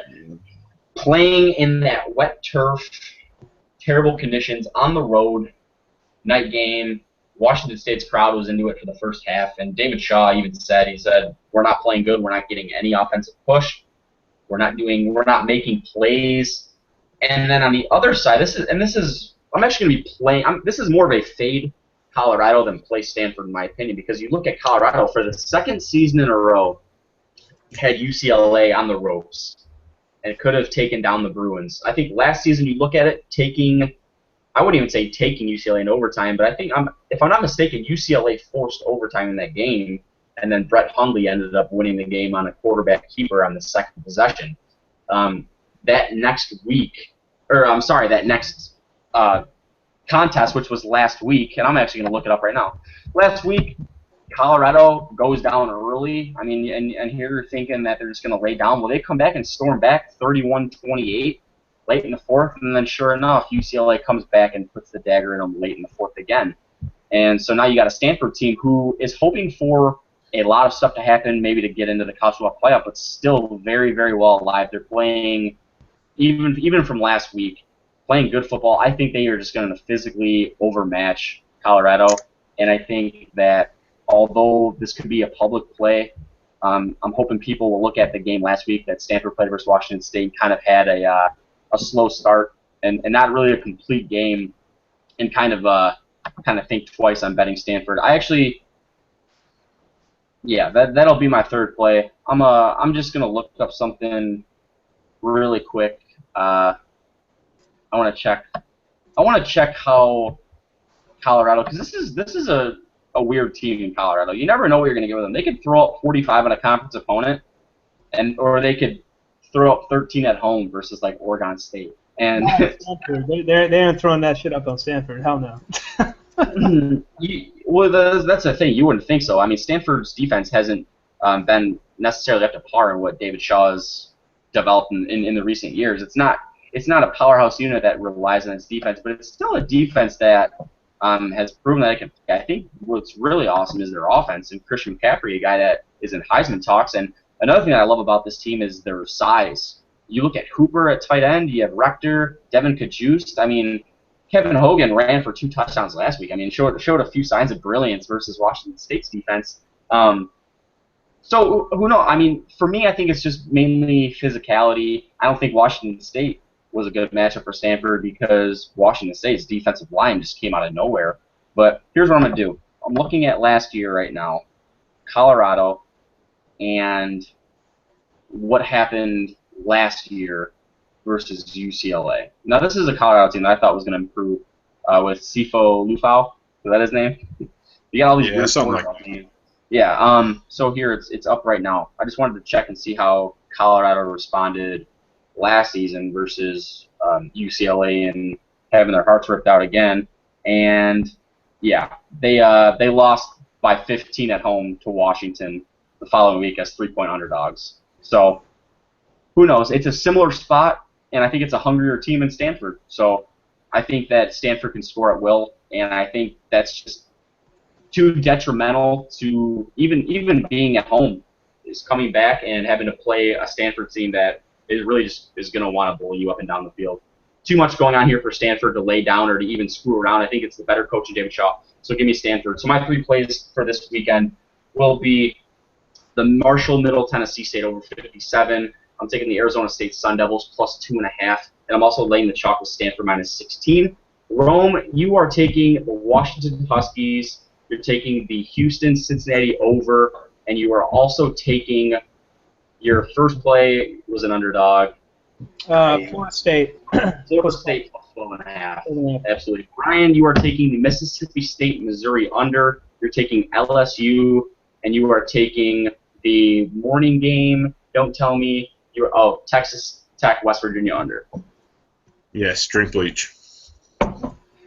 [SPEAKER 1] Playing in that wet turf, terrible conditions, on the road, night game, Washington State's crowd was into it for the first half, and David Shaw even said, we're not playing good, we're not getting any offensive push, we're not making plays. And then on the other side, this is more of a fade Colorado than play Stanford in my opinion, because you look at Colorado for the second season in a row, had UCLA on the ropes and could have taken down the Bruins. I think last season you look at it, I wouldn't even say taking UCLA in overtime, but I think, if I'm not mistaken, UCLA forced overtime in that game, and then Brett Hundley ended up winning the game on a quarterback keeper on the second possession. That next week, that next contest, which was last week, and I'm actually going to look it up right now. Last week, Colorado goes down early. I mean, and here you're thinking that they're just going to lay down. Well, they come back and storm back 31-28 late in the fourth, and then sure enough, UCLA comes back and puts the dagger in them late in the fourth again. And so now you got a Stanford team who is hoping for a lot of stuff to happen, maybe to get into the college football playoff, but still very, very well alive. They're playing, even from last week, playing good football. I think they are just going to physically overmatch Colorado, and I think that although this could be a public play, I'm hoping people will look at the game last week that Stanford played versus Washington State, kind of had a slow start and not really a complete game, and kind of think twice on betting Stanford. That'll be my third play. I'm just gonna look up something really quick. I want to check how Colorado, because this is a weird team in Colorado. You never know what you're gonna get with them. They could throw up 45 on a conference opponent, or they could throw up 13 at home versus like Oregon State. And
[SPEAKER 3] Stanford, they aren't throwing that shit up on Stanford. Hell no.
[SPEAKER 1] That's the thing. You wouldn't think so. I mean, Stanford's defense hasn't been necessarily up to par in what David Shaw's developed in the recent years. It's not a powerhouse unit that relies on its defense, but it's still a defense that has proven that it can. I think what's really awesome is their offense, and Christian McCaffrey, a guy that is in Heisman talks. And another thing that I love about this team is their size. You look at Hooper at tight end. You have Rector, Devin Kajust. I mean, Kevin Hogan ran for 2 touchdowns last week. I mean, showed a few signs of brilliance versus Washington State's defense. So who knows? I mean, for me, I think it's just mainly physicality. I don't think Washington State was a good matchup for Stanford because Washington State's defensive line just came out of nowhere. But here's what I'm going to do. I'm looking at last year right now, Colorado, and what happened last year versus UCLA. Now, this is a Colorado team that I thought was going to improve with Sifo Lufau. Is that his name? You got all these weird
[SPEAKER 2] something like that.
[SPEAKER 1] names. Yeah. So here it's up right now. I just wanted to check and see how Colorado responded last season versus UCLA and having their hearts ripped out again. And yeah, they lost by 15 at home to Washington the following week as 3-point underdogs. So who knows? It's a similar spot, and I think it's a hungrier team in Stanford. So I think that Stanford can score at will, and I think that's just too detrimental to even being at home. Is coming back and having to play a Stanford team that is really just is going to want to bully you up and down the field. Too much going on here for Stanford to lay down or to even screw around. I think it's the better coach in David Shaw. So give me Stanford. So my 3 plays for this weekend will be the Marshall Middle Tennessee State over 57. I'm taking the Arizona State Sun Devils plus 2.5, and I'm also laying the chalk with Stanford minus 16. Rome, you are taking the Washington Huskies. You're taking the Houston Cincinnati over, and you are also taking your first play was an underdog.
[SPEAKER 3] Florida State.
[SPEAKER 1] Florida State plus 12.5. Absolutely. Brian, you are taking the Mississippi State Missouri under. You're taking LSU, and you are taking the morning game. Don't tell me. Texas Tech, West Virginia under.
[SPEAKER 2] Yes, drink bleach.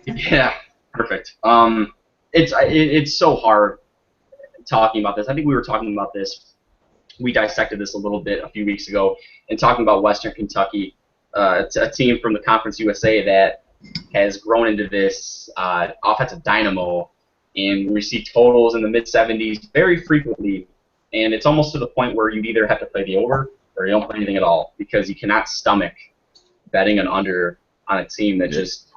[SPEAKER 1] Yeah, perfect. It's so hard talking about this. I think we were talking about this. We dissected this a little bit a few weeks ago and talking about Western Kentucky. It's a team from the Conference USA that has grown into this offensive dynamo, and we see totals in the mid-70s very frequently, and it's almost to the point where you either have to play the over or you don't play anything at all because you cannot stomach betting an under on a team that just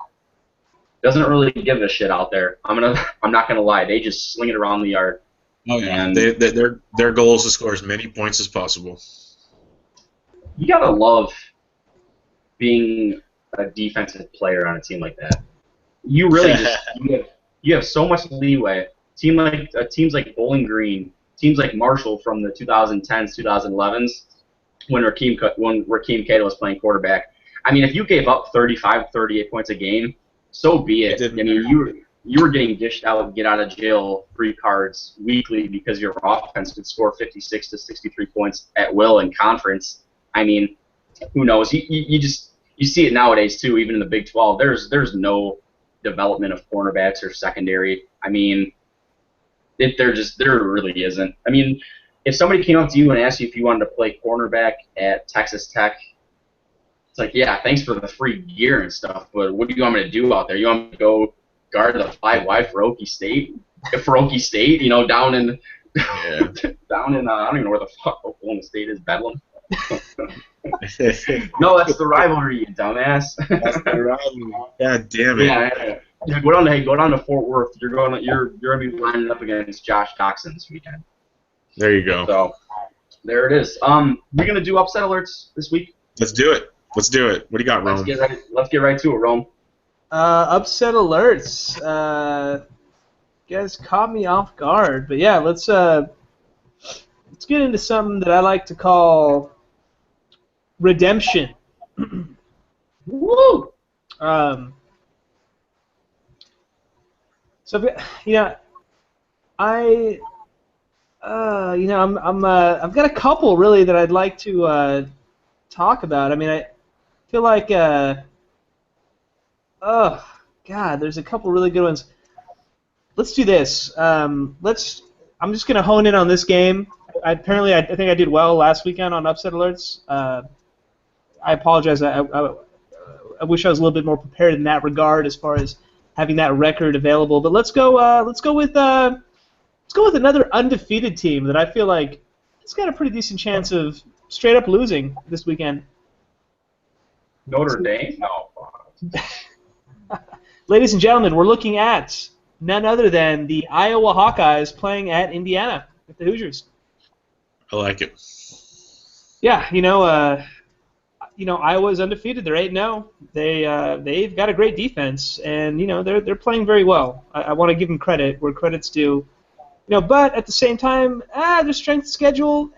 [SPEAKER 1] doesn't really give a shit out there. I'm not gonna lie, they just sling it around the yard.
[SPEAKER 2] Oh yeah,
[SPEAKER 1] and
[SPEAKER 2] their goal is to score as many points as possible.
[SPEAKER 1] You gotta love being a defensive player on a team like that. You really you have so much leeway. Teams like Bowling Green, teams like Marshall from the 2010s, 2011s, when Rakeem Cato was playing quarterback. I mean, if you gave up 35, 38 points a game, so be it. I mean, you were getting dished out get out of jail free cards weekly because your offense could score 56 to 63 points at will in conference. I mean, who knows? You see it nowadays too, even in the Big 12. There's no development of cornerbacks or secondary. I mean, there really isn't. I mean, if somebody came up to you and asked you if you wanted to play cornerback at Texas Tech, it's like, yeah, thanks for the free gear and stuff, but what do you want me to do out there? You want me to go guard the 5 wide for Okie State? Down in I don't even know where the fuck Oklahoma State is, Bedlam. No, that's the rivalry, you dumbass.
[SPEAKER 2] That's the rivalry. God damn it.
[SPEAKER 1] Yeah. Go down to Fort Worth. You're gonna be lining up against Josh Doxson this weekend.
[SPEAKER 2] There you go.
[SPEAKER 1] So there it is. We're gonna do upset alerts this week.
[SPEAKER 2] Let's do it. What do you got, Rome?
[SPEAKER 1] Let's get right to it, Rome.
[SPEAKER 3] Upset alerts. You guys caught me off guard, but yeah, let's get into something that I like to call redemption.
[SPEAKER 1] Woo!
[SPEAKER 3] So I've got a couple really that I'd like to talk about. I mean, I feel like there's a couple really good ones. Let's do this. I'm just gonna hone in on this game. I think I did well last weekend on upset alerts. I apologize. I wish I was a little bit more prepared in that regard as far as having that record available. But let's go with another undefeated team that I feel like it's got a pretty decent chance of straight up losing this weekend.
[SPEAKER 1] Notre Dame? No.
[SPEAKER 3] Ladies and gentlemen, we're looking at none other than the Iowa Hawkeyes playing at Indiana with the Hoosiers.
[SPEAKER 2] I like it.
[SPEAKER 3] Yeah, Iowa's undefeated. They're 8-0. They've got a great defense, and they're playing very well. I want to give them credit where credit's due. But at the same time, their strength of schedule,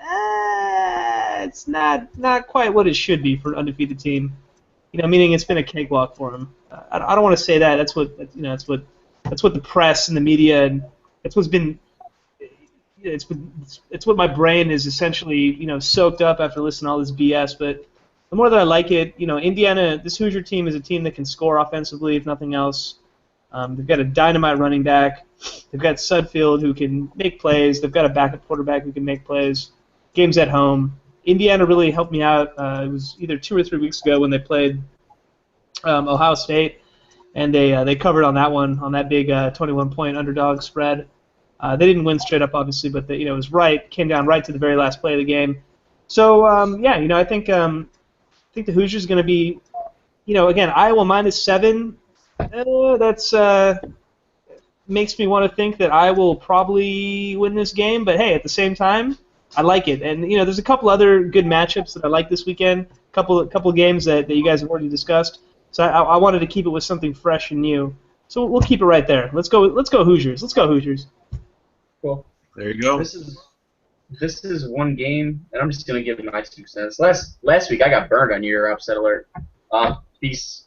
[SPEAKER 3] it's not quite what it should be for an undefeated team. Meaning it's been a cakewalk for them. I don't want to say that. That's what the press and the media and that's what's been. It's what my brain is essentially soaked up after listening to all this BS. But the more that I like it, Indiana, this Hoosier team is a team that can score offensively, if nothing else. They've got a dynamite running back. They've got Sudfield who can make plays. They've got a backup quarterback who can make plays. Game's at home. Indiana really helped me out. It was either 2 or 3 weeks ago when they played Ohio State, and they covered on that one, on that big 21-point underdog spread. They didn't win straight up, obviously, but it was right. Came down right to the very last play of the game. So I think the Hoosiers going to be, again, Iowa -7. That's makes me want to think that I will probably win this game. But hey, at the same time, I like it. And there's a couple other good matchups that I like this weekend. Couple games that you guys have already discussed. So I wanted to keep it with something fresh and new. So we'll keep it right there. Let's go Hoosiers. Let's go Hoosiers.
[SPEAKER 1] Cool.
[SPEAKER 2] There you go.
[SPEAKER 1] This is one game, and I'm just gonna give my 2 cents. Last week I got burned on your upset alert. Piece.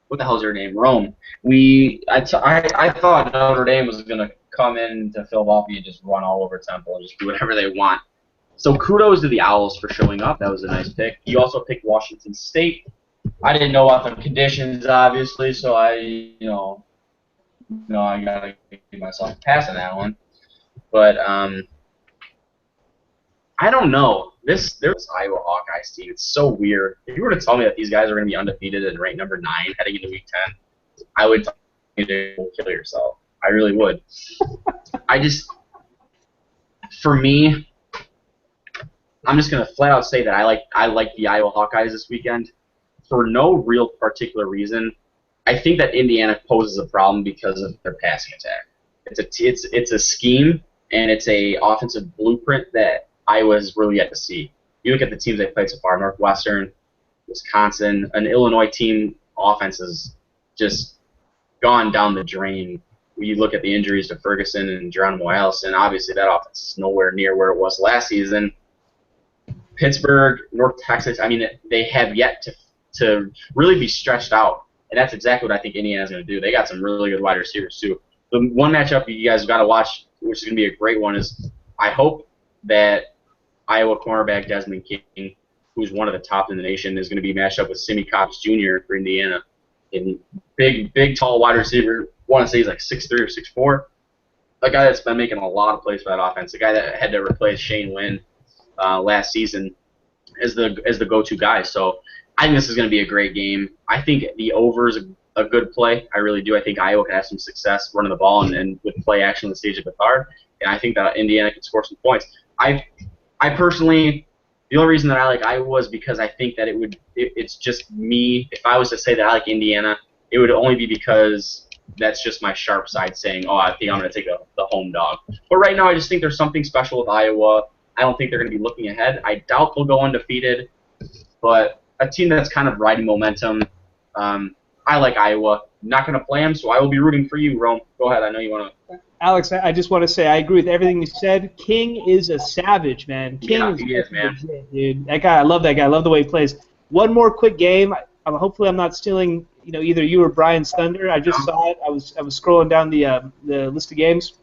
[SPEAKER 1] What the hell's your name? Rome. I thought Notre Dame was gonna come into Philadelphia and just run all over Temple and just do whatever they want. So kudos to the Owls for showing up. That was a nice pick. You also picked Washington State. I didn't know about the conditions, obviously, so I gotta give myself a pass on that one. But I don't know. This Iowa Hawkeyes team, it's so weird. If you were to tell me that these guys are going to be undefeated and ranked number 9 heading into Week 10, I would tell you to kill yourself. I really would. For me, I'm just going to flat out say that I like the Iowa Hawkeyes this weekend for no real particular reason. I think that Indiana poses a problem because of their passing attack. It's a scheme and it's a offensive blueprint that Iowa's really yet to see. You look at the teams they played so far: Northwestern, Wisconsin, an Illinois team offense has just gone down the drain. You look at the injuries to Ferguson and Geronimo Allison, obviously that offense is nowhere near where it was last season. Pittsburgh, North Texas, I mean, they have yet to really be stretched out and that's exactly what I think Indiana's going to do. They got some really good wide receivers too. The one matchup you guys got to watch, which is going to be a great one, is I hope that Iowa cornerback Desmond King, who's one of the top in the nation, is going to be matched up with Simi Cox Jr. for Indiana. And big, tall wide receiver. I want to say he's like 6'3" or 6'4". A guy that's been making a lot of plays for that offense. The guy that had to replace Shane Wynn last season as the go-to guy. So I think this is going to be a great game. I think the over is a good play. I really do. I think Iowa can have some success running the ball and with play action on the stage of Bethard. And I think that Indiana can score some points. I personally, the only reason that I like Iowa is because I think that it's just me. If I was to say that I like Indiana, it would only be because that's just my sharp side saying, oh, I think I'm going to take the home dog. But right now I just think there's something special with Iowa. I don't think they're going to be looking ahead. I doubt they'll go undefeated. But a team that's kind of riding momentum, I like Iowa. Not going to play them, so I will be rooting for you, Rome. Go ahead. I know you want to.
[SPEAKER 3] Alex, I just want to say I agree with everything you said. King is a savage, man. King
[SPEAKER 1] he is, man.
[SPEAKER 3] Legit, dude. That guy, I love that guy. I love the way he plays. One more quick game. Hopefully, I'm not stealing, either you or Brian's thunder. I just saw it. I was scrolling down the list of games.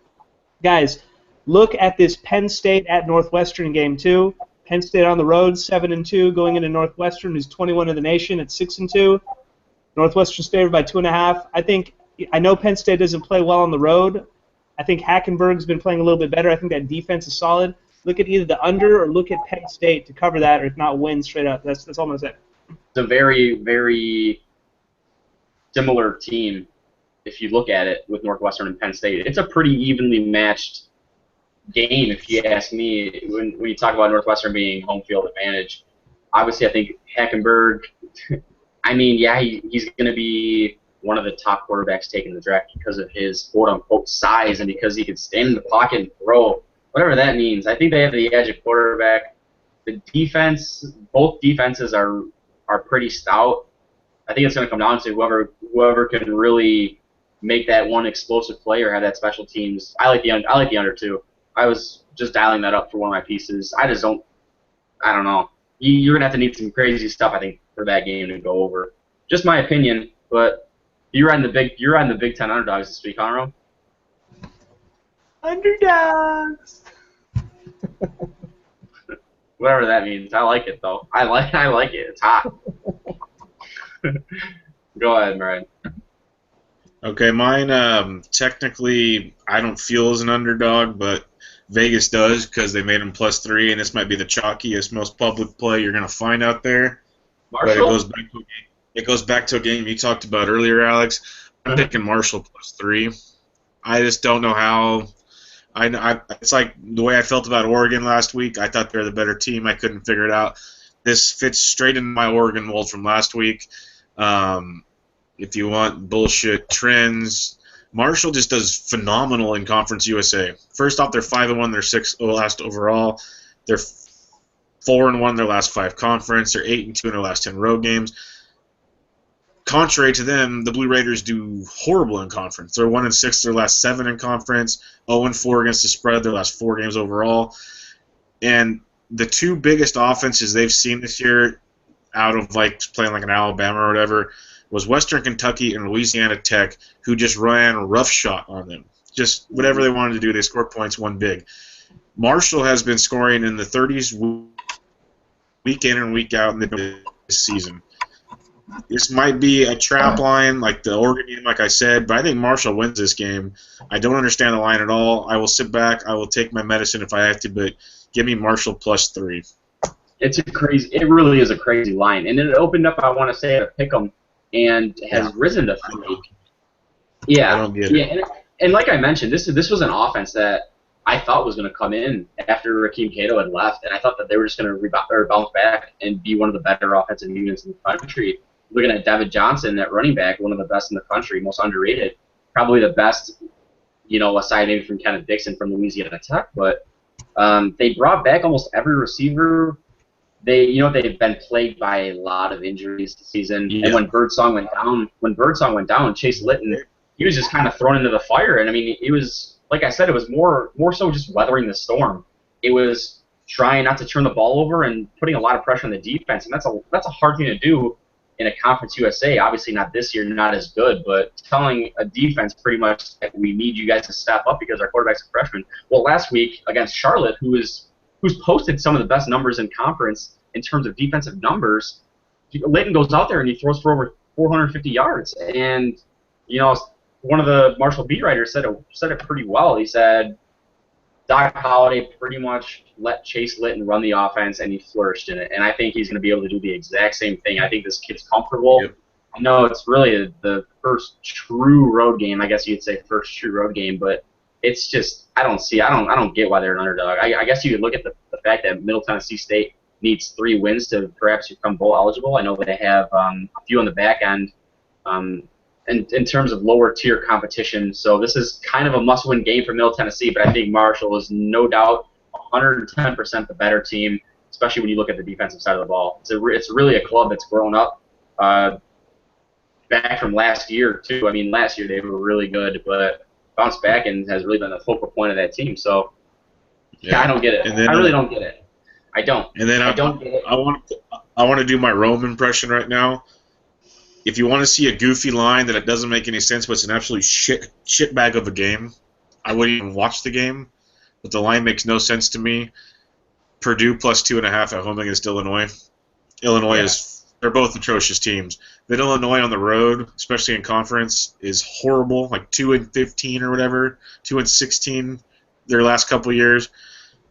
[SPEAKER 3] Guys, look at this Penn State at Northwestern game too. Penn State on the road, 7-2, going into Northwestern, who's 21 in the nation at 6-2. Northwestern's favored by 2.5. I know Penn State doesn't play well on the road. I think Hackenberg's been playing a little bit better. I think that defense is solid. Look at either the under or look at Penn State to cover that, or if not, win straight up. That's all I'm gonna say.
[SPEAKER 1] It's a very, very similar team if you look at it with Northwestern and Penn State. It's a pretty evenly matched game, if you ask me. When you talk about Northwestern being home field advantage, obviously I think Hackenberg. I mean, yeah, he's going to be one of the top quarterbacks taken in the draft because of his quote-unquote size and because he can stand in the pocket and throw, whatever that means. I think they have the edge at quarterback. The defense, both defenses are pretty stout. I think it's going to come down to whoever can really make that one explosive play or have that special teams. I like the under too. I was just dialing that up for one of my pieces. I don't know. You're going to have to need some crazy stuff, I think, for that game to go over. Just my opinion, but you're on the Big Ten underdogs this week, huh, Ron?
[SPEAKER 3] Underdogs.
[SPEAKER 1] Whatever that means. I like it though. I like it. It's hot. Go ahead, Brian.
[SPEAKER 2] Okay, mine technically I don't feel as an underdog, but Vegas does because they made him +3, and this might be the chalkiest, most public play you're going to find out there. Marshall? But it goes back to a game you talked about earlier, Alex. I'm picking Marshall +3. I just don't know how. It's like the way I felt about Oregon last week. I thought they were the better team. I couldn't figure it out. This fits straight into my Oregon mold from last week. If you want bullshit trends, Marshall just does phenomenal in Conference USA. First off, they're 5-1. They're 6th last overall. They're 4-1 their last 5 conference. They're 8-2 in their last 10 road games. Contrary to them, the Blue Raiders do horrible in conference. They're 1-6 their last 7 in conference. 0-4 against the spread their last 4 games overall. And the 2 biggest offenses they've seen this year, out of like playing like an Alabama or whatever, was Western Kentucky and Louisiana Tech, who just ran roughshod on them. Just whatever they wanted to do, they scored points, won big. Marshall has been scoring in the 30s week in and week out in this season. This might be a trap line like the Oregon game, like I said, but I think Marshall wins this game. I don't understand the line at all. I will sit back. I will take my medicine if I have to, but give me Marshall +3.
[SPEAKER 1] It really is a crazy line, and it opened up, I want to say, at a pick'em and has risen to 3. Yeah,
[SPEAKER 2] I don't get it.
[SPEAKER 1] And like I mentioned, this was an offense that I thought was going to come in after Rakeem Cato had left, and I thought that they were just going to bounce back and be one of the better offensive units in the country. Looking at David Johnson, that running back, one of the best in the country, most underrated, probably the best, aside maybe from Kenneth Dixon from Louisiana Tech. But they brought back almost every receiver. They've been plagued by a lot of injuries this season. Yeah. And when Birdsong went down, Chase Litton, he was just kind of thrown into the fire. And I mean, it was, like I said, it was more so just weathering the storm. It was trying not to turn the ball over and putting a lot of pressure on the defense, and that's a hard thing to do in a Conference USA, obviously not this year, not as good, but telling a defense pretty much that we need you guys to step up because our quarterback's a freshman. Well, last week against Charlotte, who's posted some of the best numbers in conference in terms of defensive numbers, Layton goes out there and he throws for over 450 yards. And, one of the Marshall beat writers said it pretty well. He said, Doc Holliday pretty much let Chase Litton run the offense, and he flourished in it. And I think he's going to be able to do the exact same thing. I think this kid's comfortable.
[SPEAKER 2] Yep.
[SPEAKER 1] I know it's really the first true road game. I guess you'd say first true road game, but it's just I don't get why they're an underdog. I guess you could look at the fact that Middle Tennessee State needs 3 wins to perhaps become bowl eligible. I know they have a few on the back end. In terms of lower tier competition. So this is kind of a must-win game for Middle Tennessee, but I think Marshall is no doubt 110% the better team, especially when you look at the defensive side of the ball. It's really a club that's grown up back from last year, too. I mean, last year they were really good, but bounced back and has really been the focal point of that team. So, yeah, I don't get it. I really don't get it. I don't.
[SPEAKER 2] And then
[SPEAKER 1] I don't get it.
[SPEAKER 2] I want to do my Rome impression right now. If you want to see a goofy line that it doesn't make any sense, but it's an absolute shit bag of a game, I wouldn't even watch the game. But the line makes no sense to me. Purdue plus 2.5 at home against Illinois. Illinois they're both atrocious teams. But Illinois on the road, especially in conference, is horrible. Like 2-15 or whatever, 2-16 their last couple of years,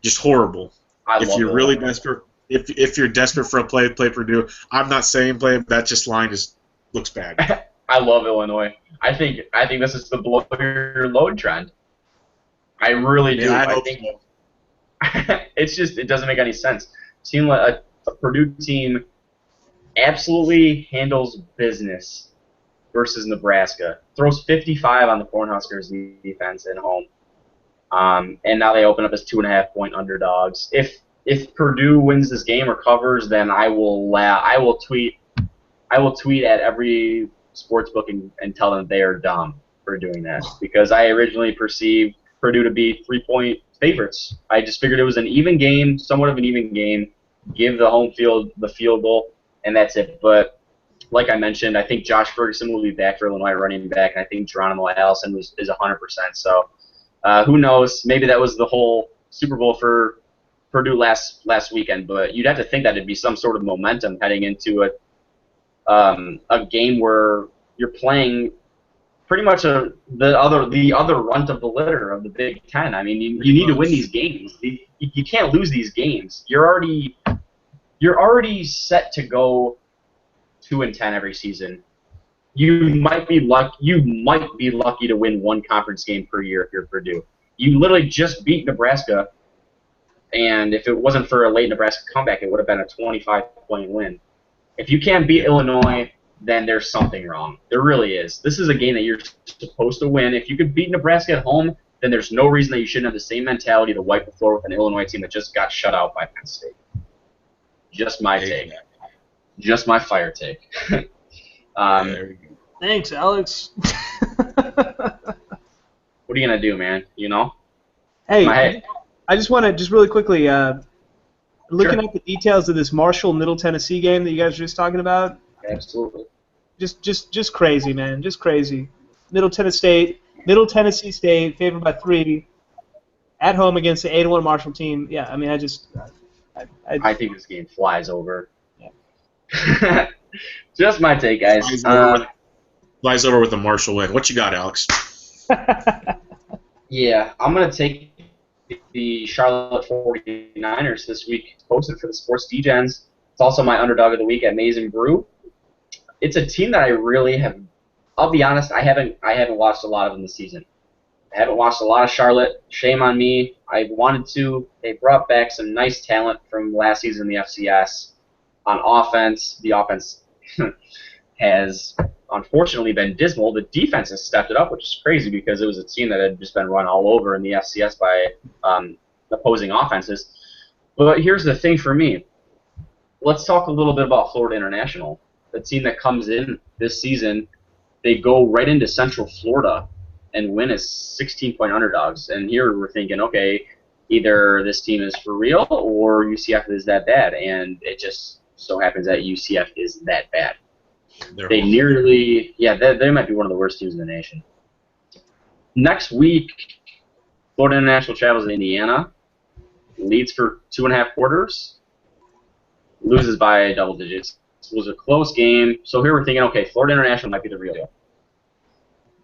[SPEAKER 2] just horrible. If you're really desperate, if you're desperate for a play Purdue. I'm not saying play, but that just line just looks bad.
[SPEAKER 1] I love Illinois. I think this is the blow your load trend. I really do.
[SPEAKER 2] Yeah,
[SPEAKER 1] I think it's just it doesn't make any sense. Seeing a Purdue team absolutely handles business versus Nebraska, throws 55 on the Cornhuskers defense at home, and now they open up as 2.5-point underdogs. If Purdue wins this game or covers, then I will tweet at every sportsbook and tell them they are dumb for doing that because I originally perceived Purdue to be 3-point favorites. I just figured it was an even game, somewhat of an even game. Give the home field the field goal, and that's it. But like I mentioned, I think Josh Ferguson will be back for Illinois running back, and I think Geronimo Allison is 100%. So who knows? Maybe that was the whole Super Bowl for Purdue last weekend. But you'd have to think that it'd be some sort of momentum heading into a game where you're playing pretty much the other runt of the litter of the Big Ten. I mean, you need to win these games. You can't lose these games. You're already set to go 2-10 every season. You might be lucky to win one conference game per year if you're Purdue. You literally just beat Nebraska, and if it wasn't for a late Nebraska comeback, it would have been a 25-point win. If you can't beat Illinois, then there's something wrong. There really is. This is a game that you're supposed to win. If you could beat Nebraska at home, then there's no reason that you shouldn't have the same mentality to wipe the floor with an Illinois team that just got shut out by Penn State. Just my take. Just my fire take.
[SPEAKER 3] Thanks, Alex.
[SPEAKER 1] What are you going to do, man? You know?
[SPEAKER 3] Hey, I just want to, just really quickly, looking
[SPEAKER 1] Sure.
[SPEAKER 3] at the details of this Marshall-Middle Tennessee game that you guys were just talking about.
[SPEAKER 1] Absolutely.
[SPEAKER 3] Just crazy, man. Just crazy. Middle Tennessee State, favored by 3, at home against the 8-1 Marshall team. Yeah, I mean,
[SPEAKER 1] I think this game flies over.
[SPEAKER 3] Yeah.
[SPEAKER 1] Just my take, guys.
[SPEAKER 2] Flies over with the Marshall win. What you got, Alex?
[SPEAKER 1] Yeah, I'm going to take the Charlotte 49ers this week. It's posted for the Sports Degens. It's also my underdog of the week at Maize and Brew. It's a team that I really have. I'll be honest, I haven't watched a lot of them this season. I haven't watched a lot of Charlotte. Shame on me. I wanted to. They brought back some nice talent from last season in the FCS. On offense, the offense has unfortunately been dismal. The defense has stepped it up, which is crazy because it was a team that had just been run all over in the FCS by opposing offenses. But here's the thing for me. Let's talk a little bit about Florida International. The team that comes in this season, they go right into Central Florida and win as 16-point underdogs. And here we're thinking, okay, either this team is for real or UCF is that bad. And it just so happens that UCF is that bad. They nearly, they might be one of the worst teams in the nation. Next week, Florida International travels to Indiana, leads for 2.5 quarters, loses by double digits. It was a close game. So here we're thinking, okay, Florida International might be the real deal.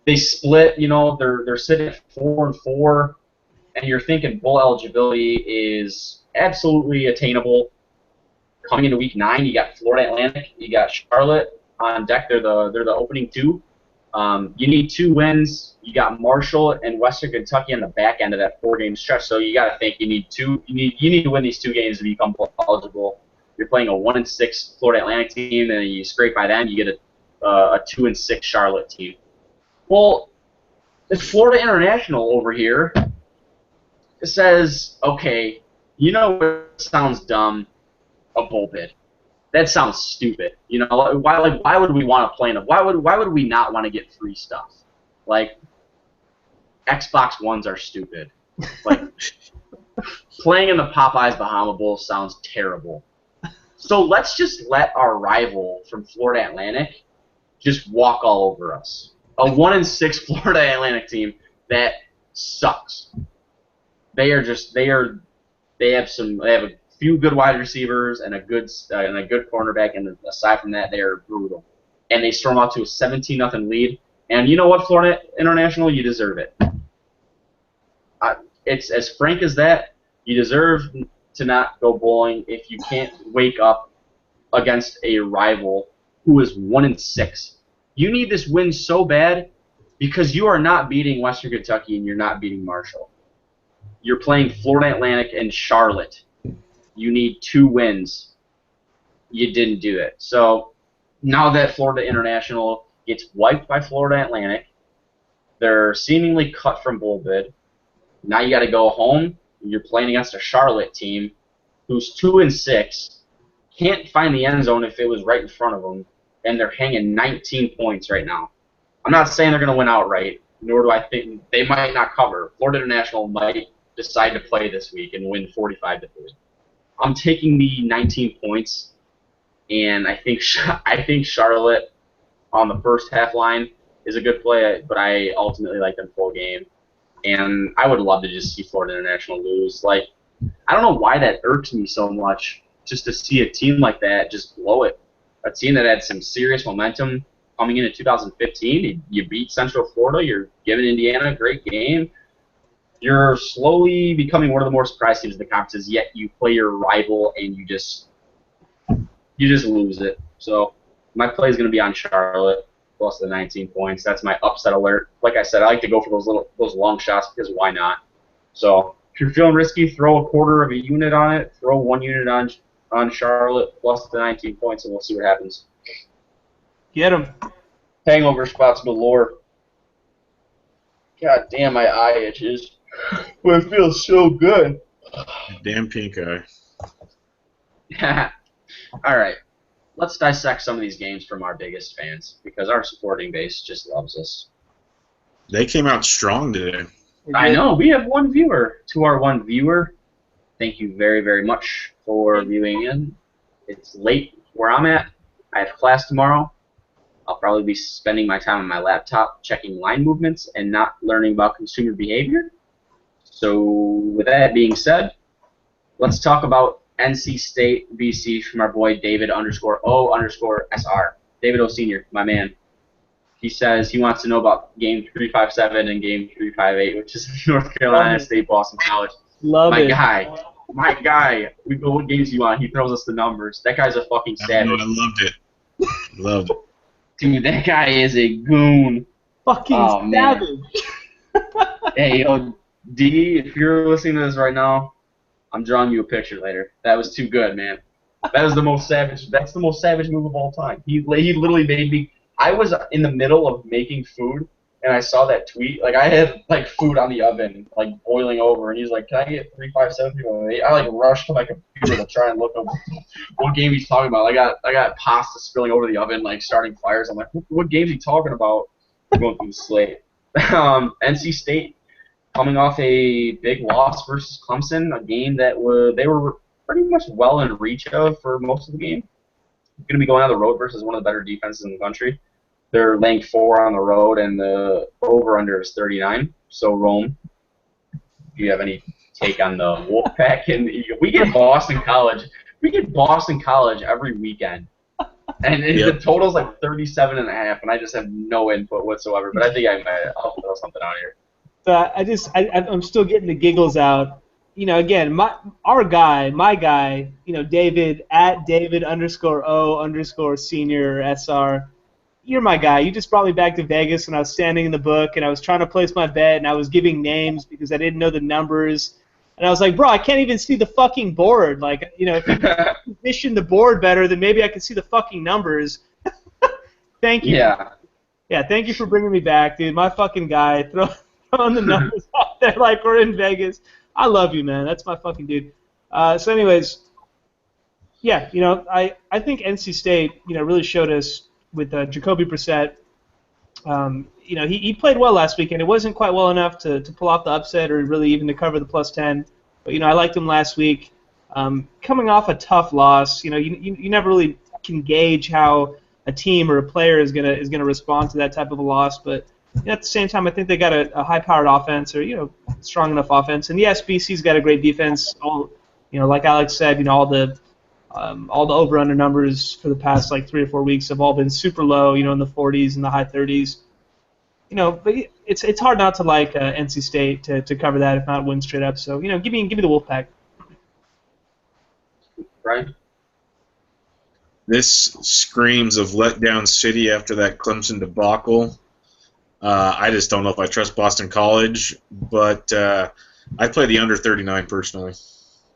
[SPEAKER 1] They split, they're sitting at 4-4, and you're thinking bowl eligibility is absolutely attainable. Coming into week 9, you got Florida Atlantic, you got Charlotte on deck. They're the opening two. You need 2 wins. You got Marshall and Western Kentucky on the back end of that 4-game stretch. So you got to think you need to win these 2 games to become eligible. You're playing a 1-6 Florida Atlantic team, and you scrape by them. You get a 2-6 Charlotte team. Well, it's Florida International over here. It says, okay, what sounds dumb? A bowl bid. That sounds stupid. Why would we want to play in a? Why would we not want to get free stuff? Like, Xbox Ones are stupid. Like, playing in the Popeyes Bahama Bowl sounds terrible. So let's just let our rival from Florida Atlantic just walk all over us. A 1-6 Florida Atlantic team that sucks. They have a few good wide receivers and a good cornerback, and aside from that, they are brutal. And they storm out to a 17-0 lead. And you know what, Florida International, you deserve it. It's as frank as that. You deserve to not go bowling if you can't wake up against a rival who is 1-6. You need this win so bad because you are not beating Western Kentucky and you're not beating Marshall. You're playing Florida Atlantic and Charlotte. You need 2 wins. You didn't do it. So now that Florida International gets wiped by Florida Atlantic, they're seemingly cut from bowl bid. Now you got to go home. You're playing against a Charlotte team who's 2-6, can't find the end zone if it was right in front of them, and they're hanging 19 points right now. I'm not saying they're going to win outright, nor do I think they might not cover. Florida International might decide to play this week and win 45-3. I'm taking the 19 points, and I think Charlotte on the first half line is a good play, but I ultimately like them full game. And I would love to just see Florida International lose. Like, I don't know why that irks me so much, just to see a team like that just blow it. A team that had some serious momentum coming into 2015. You beat Central Florida. You're giving Indiana a great game. You're slowly becoming one of the more surprised teams in the conference, yet you play your rival and you just lose it. So my play is going to be on Charlotte plus the 19 points. That's my upset alert. Like I said, I like to go for those long shots because why not? So if you're feeling risky, throw a quarter of a unit on it. Throw 1 unit on Charlotte plus the 19 points, and we'll see what happens.
[SPEAKER 3] Get him.
[SPEAKER 1] Hangover spots galore. God damn, my eye itches. But it feels so good.
[SPEAKER 2] Damn pink eye.
[SPEAKER 1] All right. Let's dissect some of these games from our biggest fans, because our supporting base just loves us.
[SPEAKER 2] They came out strong today.
[SPEAKER 1] I know. We have 1 viewer. To our 1 viewer, thank you very, very much for viewing in. It's late where I'm at. I have class tomorrow. I'll probably be spending my time on my laptop checking line movements and not learning about consumer behavior. So with that being said, let's talk about NC State BC from our boy David_O_SR. David O Sr., my man. He says he wants to know about game 357 and game 358, which is North Carolina State Boston College.
[SPEAKER 3] Love it.
[SPEAKER 1] My guy. We go, what games do you want? He throws us the numbers. That guy's a fucking savage.
[SPEAKER 2] I loved it. Loved it.
[SPEAKER 1] Dude, that guy is a goon.
[SPEAKER 3] Fucking savage.
[SPEAKER 1] Hey, yo, D, if you're listening to this right now, I'm drawing you a picture later. That was too good, man. That is the most savage. That's the most savage move of all time. He literally made me. I was in the middle of making food, and I saw that tweet. Like, I had food on the oven, boiling over, and he's like, "Can I get 357 318?" I rushed to my computer to try and look up what game he's talking about. I got pasta spilling over the oven, starting fires. I'm like, what game is he talking about? Going through the slate. NC State coming off a big loss versus Clemson, a game that they were pretty much well in reach of for most of the game. going to be going on the road versus one of the better defenses in the country. They're laying 4 on the road, and the over-under is 39. So, Rome, do you have any take on the Wolfpack? And we get Boston College. We get Boston College every weekend. And the total's like 37.5, and I just have no input whatsoever. But I think I'll throw something out here.
[SPEAKER 3] So I'm still getting the giggles out. Again, my guy, David at David_O_senior SR. You're my guy. You just brought me back to Vegas when I was standing in the book and I was trying to place my bet and I was giving names because I didn't know the numbers. And I was like, bro, I can't even see the fucking board. Like, if you position the board better, then maybe I could see the fucking numbers. Thank you. Yeah, thank you for bringing me back, dude. My fucking guy. Throwing the numbers out there like we're in Vegas. I love you, man. That's my fucking dude. So anyways, yeah, I think NC State, really showed us with Jacoby Brissett. He played well last weekend. It wasn't quite well enough to pull off the upset or really even to cover the +10. But, I liked him last week. Coming off a tough loss, you never really can gauge how a team or a player is gonna respond to that type of a loss. But at the same time, I think they got a high-powered offense or strong enough offense. And yes, BC's got a great defense. Like Alex said, all the over/under numbers for the past like 3 or 4 weeks have all been super low, in the 40s and the high 30s. But it's hard not to like NC State to cover that, if not win straight up. So give me the Wolfpack.
[SPEAKER 1] Brian?
[SPEAKER 2] This screams of letdown city after that Clemson debacle. I just don't know if I trust Boston College, but I play the under 39 personally.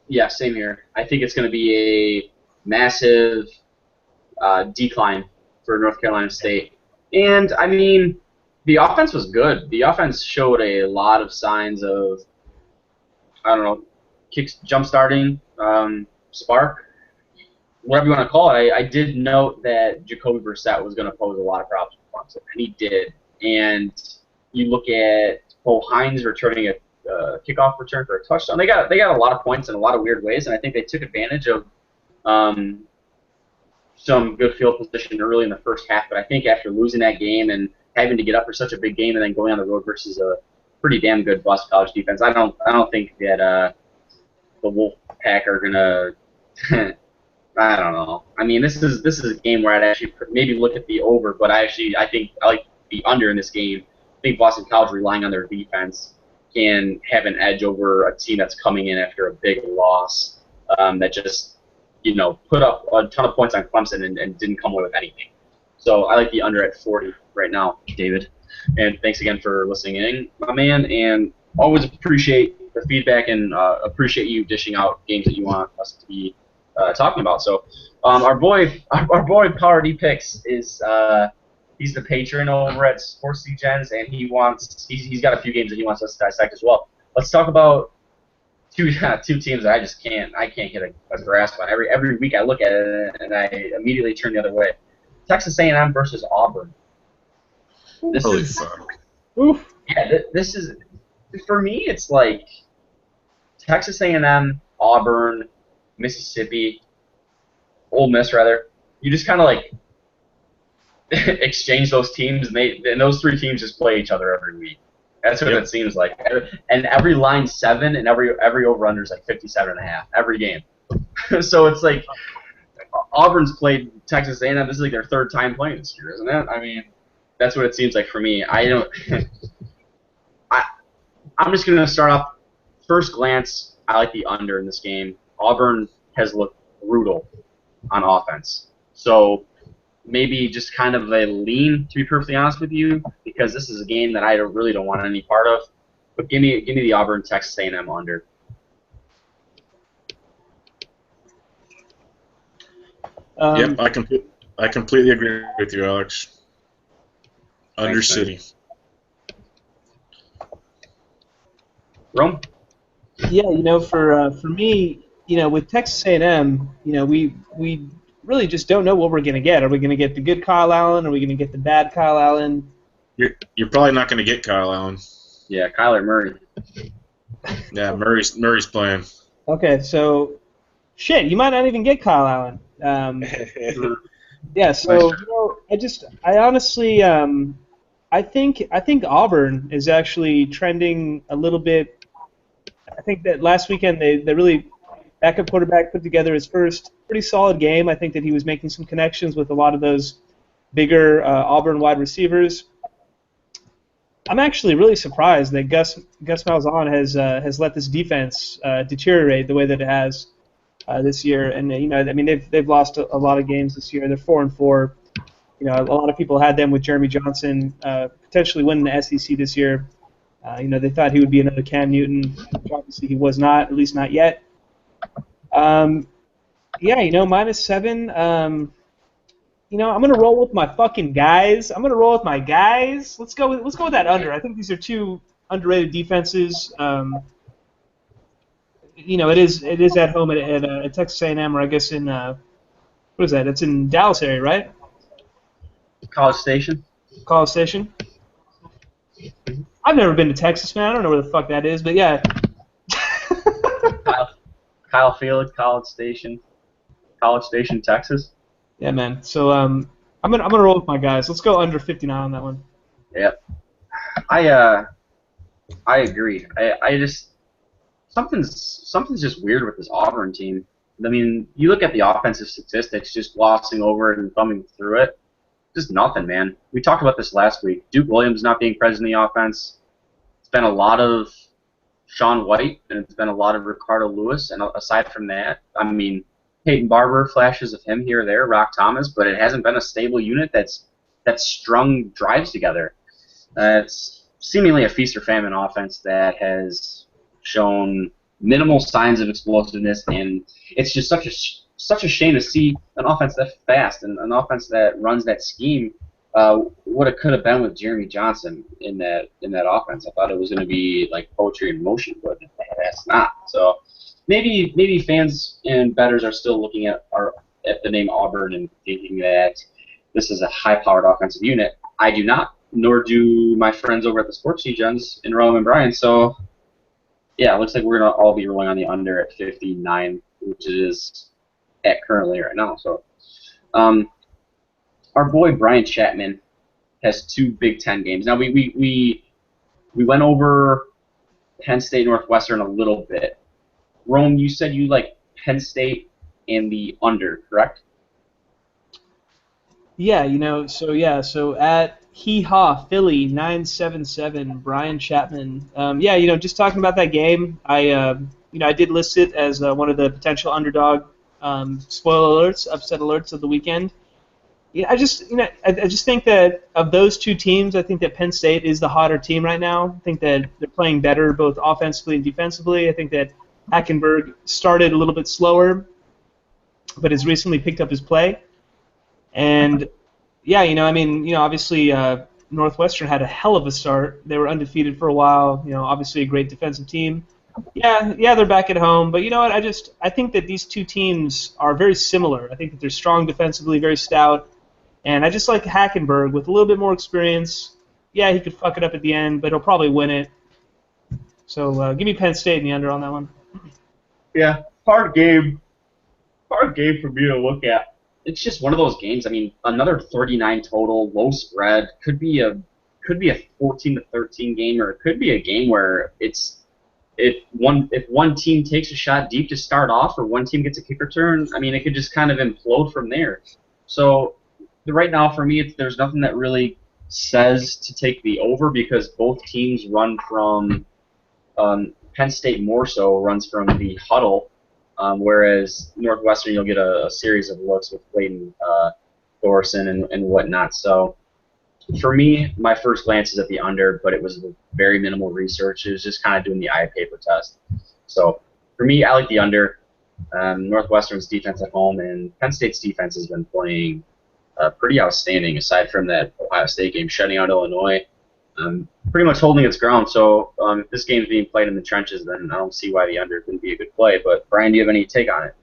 [SPEAKER 1] Yeah, same here. I think it's going to be a massive decline for North Carolina State. And, I mean, the offense was good. The offense showed a lot of signs of, jump-starting, spark, whatever you want to call it. I did note that Jacoby Brissett was going to pose a lot of problems for Clemson, and he did. And you look at Hines returning a kickoff return for a touchdown. They got a lot of points in a lot of weird ways, and I think they took advantage of some good field position early in the first half. But I think after losing that game and having to get up for such a big game and then going on the road versus a pretty damn good Boston College defense, I don't think that the Wolfpack are gonna. I don't know. I mean, this is a game where I'd actually maybe look at the over, but I think I like the under in this game. I think Boston College, relying on their defense, can have an edge over a team that's coming in after a big loss that just put up a ton of points on Clemson and didn't come away with anything. So I like the under at 40 right now, David. And thanks again for listening in, my man. And always appreciate the feedback and appreciate you dishing out games that you want us to be talking about. So our boy Power D Picks is he's the patron over at Sports Degens, and he's got a few games that he wants us to dissect as well. Let's talk about two teams that I can't get a grasp on. Every week I look at it and I immediately turn the other way. Texas A&M versus Auburn. This is for me. It's like Texas A&M, Auburn, Mississippi, Ole Miss rather. You just kind of like exchange those teams, and those 3 teams just play each other every week. That's what it seems like. And every line's 7, and every over/under is like 57.5 every game. So it's like Auburn's played Texas A&M. This is like their 3rd time playing this year, isn't it? I mean, that's what it seems like for me. I'm just gonna start off. First glance, I like the under in this game. Auburn has looked brutal on offense. So maybe just kind of a lean, to be perfectly honest with you, because this is a game that I really don't want any part of. But give me the Auburn Texas A&M under.
[SPEAKER 2] Yep, I completely agree with you, Alex. Under
[SPEAKER 1] Thanks,
[SPEAKER 2] City.
[SPEAKER 1] Rome?
[SPEAKER 3] Yeah, for me, with Texas A&M, we really just don't know what we're going to get. Are we going to get the good Kyle Allen? Are we going to get the bad Kyle Allen?
[SPEAKER 2] You're probably not going to get Kyle Allen.
[SPEAKER 1] Yeah, Kyler Murray.
[SPEAKER 2] Yeah, Murray's playing.
[SPEAKER 3] Okay, so shit, you might not even get Kyle Allen. Yeah,
[SPEAKER 1] Nice.
[SPEAKER 3] so I honestly, I think Auburn is actually trending a little bit. I think that last weekend they really backup quarterback put together his first pretty solid game. I think that he was making some connections with a lot of those bigger Auburn wide receivers. I'm actually really surprised that Gus Malzahn has let this defense deteriorate the way that it has this year. And I mean they've lost a lot of games this year. They're 4-4. A lot of people had them with Jeremy Johnson potentially winning the SEC this year. They thought he would be another Cam Newton, which obviously he was not, at least not yet. Um, yeah, -7. I'm gonna roll with my fucking guys. I'm gonna roll with my guys. Let's go with that under. I think these are two underrated defenses. It is at home at Texas A&M, or I guess in what is that? It's in Dallas area, right?
[SPEAKER 1] College Station.
[SPEAKER 3] College Station. I've never been to Texas, man. I don't know where the fuck that is, but yeah.
[SPEAKER 1] Kyle, Kyle Field, College Station, Texas.
[SPEAKER 3] Yeah, man. So I'm gonna roll with my guys. Let's go under 59 on that one.
[SPEAKER 1] Yep. I agree. I just something's just weird with this Auburn team. I mean, you look at the offensive statistics, just glossing over it and thumbing through it. Just nothing, man. We talked about this last week. Duke Williams not being present in the offense. It's been a lot of Sean White, and it's been a lot of Ricardo Lewis. And aside from that, I mean, Peyton Barber, flashes of him here or there, Rock Thomas, but it hasn't been a stable unit that's strung drives together. It's seemingly a feast or famine offense that has shown minimal signs of explosiveness, and it's just such a shame to see an offense that fast and an offense that runs that scheme. What it could have been with Jeremy Johnson in that offense. I thought it was going to be like poetry in motion, but that's not. So maybe fans and bettors are still looking at the name Auburn and thinking that this is a high-powered offensive unit. I do not, nor do my friends over at the Sports Gens in Rome and Bryan. So yeah, it looks like we're going to all be rolling on the under at 59, which is at currently right now. So our boy Brian Chapman has 2 Big Ten games. Now we went over Penn State Northwestern a little bit. Rome, you said you like Penn State and the under, correct?
[SPEAKER 3] Yeah, so at Hee Haw Philly 977 Brian Chapman. Just talking about that game, I did list it as one of the potential underdog spoiler alerts, upset alerts of the weekend. Yeah, I just think that of those two teams, I think that Penn State is the hotter team right now. I think that they're playing better both offensively and defensively. I think that Hackenberg started a little bit slower, but has recently picked up his play. And yeah, obviously Northwestern had a hell of a start. They were undefeated for a while. Obviously a great defensive team. Yeah, they're back at home. But you know what? I think that these two teams are very similar. I think that they're strong defensively, very stout. And I just like Hackenberg with a little bit more experience. Yeah, he could fuck it up at the end, but he'll probably win it. So give me Penn State in the under on that one.
[SPEAKER 1] Yeah, hard game for me to look at. It's just one of those games. I mean, another 39 total, low spread, could be a 14-13 game, or it could be a game where if one team takes a shot deep to start off, or one team gets a kick return. I mean, it could just kind of implode from there. So right now, for me, there's nothing that really says to take the over, because both teams run from Penn State more so runs from the huddle, whereas Northwestern, you'll get a series of looks with Clayton Thorson and whatnot. So for me, my first glance is at the under, but it was very minimal research. It was just kind of doing the eye paper test. So for me, I like the under. Northwestern's defense at home, and Penn State's defense has been playing pretty outstanding, aside from that Ohio State game shutting out Illinois. Pretty much holding its ground. So if this game's being played in the trenches, then I don't see why the under couldn't be a good play. But Brian, do you have any take on it?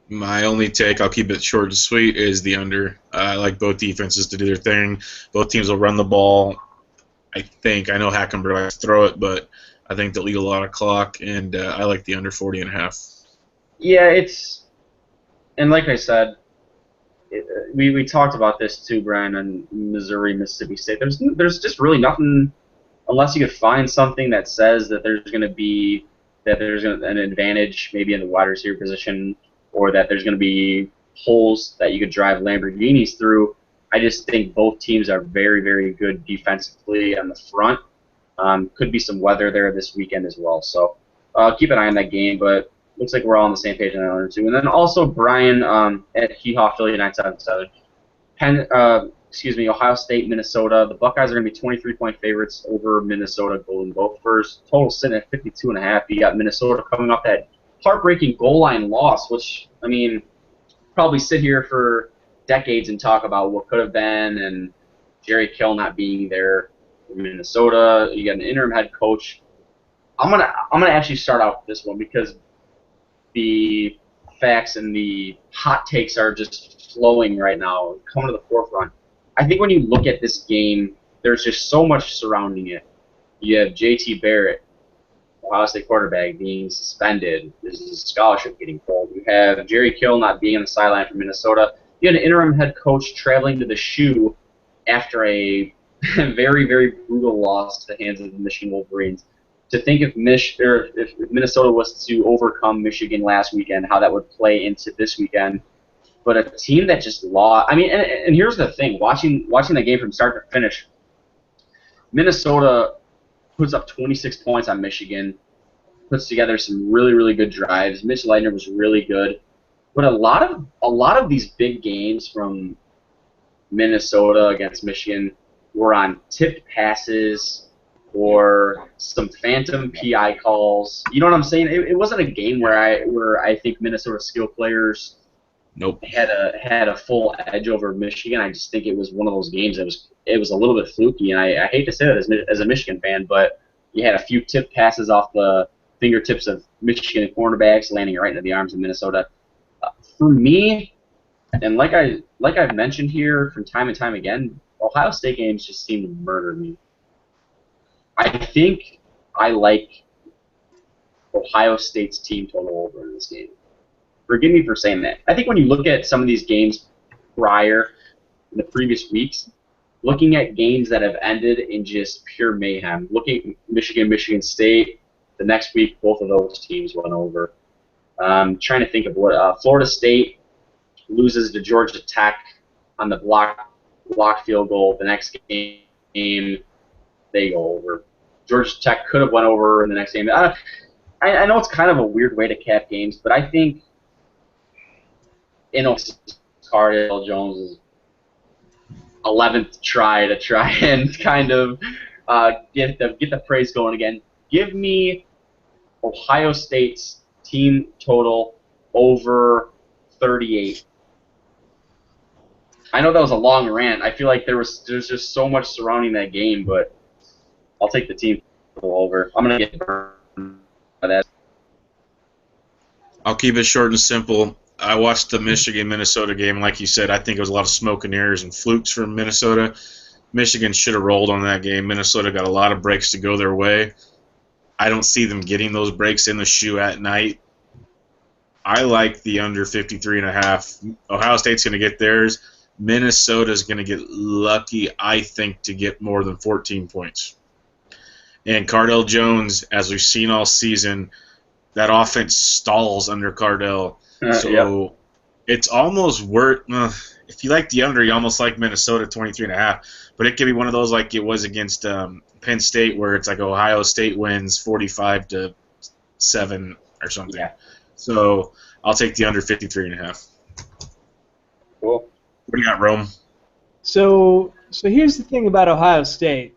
[SPEAKER 2] My only take, I'll keep it short and sweet, is the under. I like both defenses to do their thing. Both teams will run the ball. I know Hackenberg likes to throw it, but I think they'll eat a lot of clock, and I like the under 40.5.
[SPEAKER 1] Yeah, and like I said, we talked about this too, Brian, on Missouri, Mississippi State. There's just really nothing, unless you could find something that says that there's going to be an advantage maybe in the wide receiver position, or that there's going to be holes that you could drive Lamborghinis through. I just think both teams are very, very good defensively on the front. Could be some weather there this weekend as well. So keep an eye on that game, but looks like we're all on the same page on that one too. And then also Brian at Hee-Haw Philly 977. Ohio State, Minnesota. The Buckeyes are going to be 23-point favorites over Minnesota Golden Gophers. Total sitting at 52.5. You got Minnesota coming off that heartbreaking goal line loss, which, I mean, probably sit here for decades and talk about what could have been, and Jerry Kill not being there in Minnesota. You got an interim head coach. I'm gonna actually start out with this one because the facts and the hot takes are just flowing right now, coming to the forefront. I think when you look at this game, there's just so much surrounding it. You have J.T. Barrett, Ohio State quarterback, being suspended. There's a scholarship getting pulled. You have Jerry Kill not being on the sideline for Minnesota. You had an interim head coach traveling to the shoe after a very, very brutal loss to the hands of the Michigan Wolverines. To think if Minnesota was to overcome Michigan last weekend, how that would play into this weekend. But a team that just lost. I mean, and here's the thing: watching the game from start to finish, Minnesota puts up 26 points on Michigan, puts together some really, really good drives. Mitch Leitner was really good, but a lot of these big games from Minnesota against Michigan were on tipped passes or some phantom PI calls. You know what I'm saying? It wasn't a game where I think Minnesota skill players had a full edge over Michigan. I just think it was one of those games that was a little bit fluky, and I hate to say that as a Michigan fan, but you had a few tip passes off the fingertips of Michigan cornerbacks landing right into the arms of Minnesota. For me, and like I've mentioned here from time and time again, Ohio State games just seem to murder me. I think I like Ohio State's team total over in this game. Forgive me for saying that. I think when you look at some of these games prior, in the previous weeks, looking at games that have ended in just pure mayhem, looking at Michigan State, the next week both of those teams went over. Trying to think of what Florida State loses to Georgia Tech on the block field goal. The next game they go over. Georgia Tech could have went over in the next game. I know it's kind of a weird way to cap games, but I think Cardale Jones' 11th try and kind of get the praise going again. Give me Ohio State's team total over 38. I know that was a long rant. I feel like there's just so much surrounding that game, but I'll take the team total over. I'm gonna get burned by that.
[SPEAKER 2] I'll keep it short and simple. I watched the Michigan-Minnesota game, and like you said, I think it was a lot of smoke and mirrors and flukes from Minnesota. Michigan should have rolled on that game. Minnesota got a lot of breaks to go their way. I don't see them getting those breaks in the shoe at night. I like the under 53.5. Ohio State's going to get theirs. Minnesota's going to get lucky, I think, to get more than 14 points. And Cardale Jones, as we've seen all season, that offense stalls under Cardale. So it's almost worth. If you like the under, you almost like Minnesota 23.5. But it could be one of those like it was against Penn State, where it's like Ohio State wins 45-7 or something. Yeah. So I'll take the under 53.5.
[SPEAKER 1] Cool.
[SPEAKER 2] What do you got, Rome?
[SPEAKER 3] So here's the thing about Ohio State.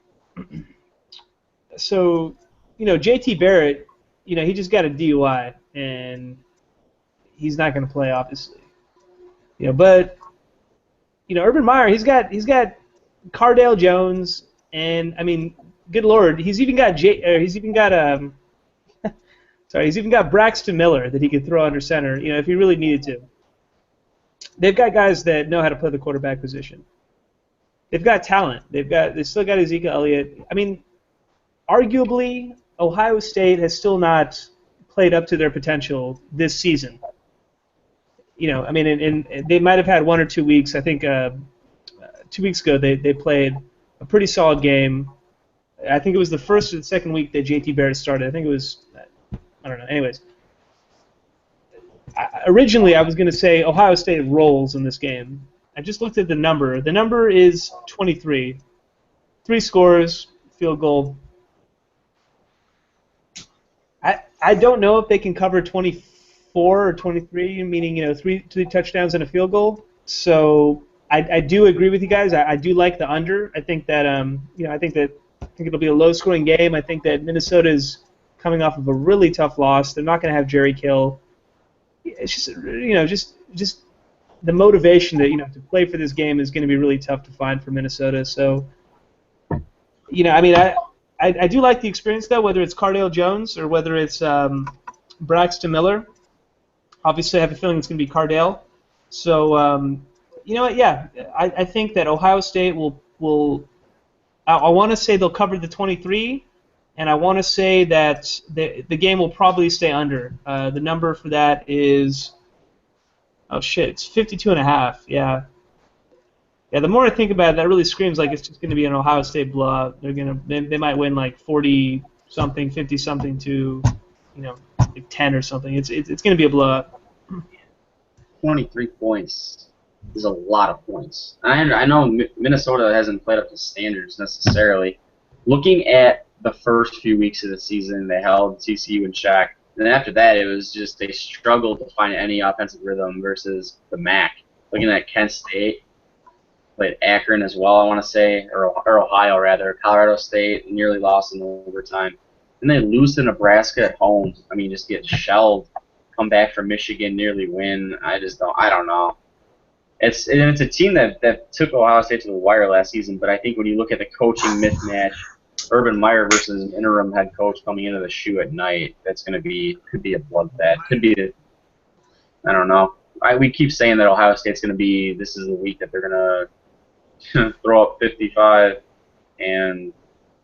[SPEAKER 3] So, J.T. Barrett, he just got a DUI, and he's not going to play, obviously. But Urban Meyer, he's got Cardale Jones, and I mean, good Lord, he's even got Braxton Miller that he could throw under center, if he really needed to. They've got guys that know how to play the quarterback position. They've got talent. They still got Ezekiel Elliott. I mean, arguably, Ohio State has still not played up to their potential this season. I mean, and they might have had 1 or 2 weeks. I think 2 weeks ago they played a pretty solid game. I think it was the first or the second week that JT Barrett started. I think it was, I don't know. Anyways, originally I was going to say Ohio State rolls in this game. I just looked at the number. The number is 23. 3 scores, field goal. I don't know if they can cover 24 or 23, meaning three touchdowns and a field goal. So I do agree with you guys. I do like the under. I think that I think it'll be a low-scoring game. I think that Minnesota is coming off of a really tough loss. They're not going to have Jerry Kill. It's just just the motivation that to play for this game is going to be really tough to find for Minnesota. So I mean I do like the experience though, whether it's Cardale Jones or whether it's Braxton Miller. Obviously, I have a feeling it's going to be Cardale. So you know what? Yeah, I think that Ohio State will. I want to say they'll cover the 23, and I want to say that the game will probably stay under. The number for that is, oh shit, it's 52.5. Yeah. Yeah. The more I think about it, that really screams like it's just going to be an Ohio State blowout. They might win like 40 something, 50 something to, like 10 or something. It's going to be a blowout.
[SPEAKER 1] 23 points is a lot of points. I know Minnesota hasn't played up to standards necessarily. Looking at the first few weeks of the season, they held TCU in check. And then after that, it was just they struggled to find any offensive rhythm versus the MAC. Looking at Kent State, played Akron as well, I want to say, or Ohio rather. Colorado State nearly lost in overtime. And they lose to Nebraska at home. I mean, just get shelled. Come back from Michigan, nearly win. I don't know. It's a team that took Ohio State to the wire last season, but I think when you look at the coaching mismatch, Urban Meyer versus an interim head coach coming into the shoe at night, could be a bloodbath. I don't know. We keep saying that Ohio State's this is the week that they're gonna throw up 55 and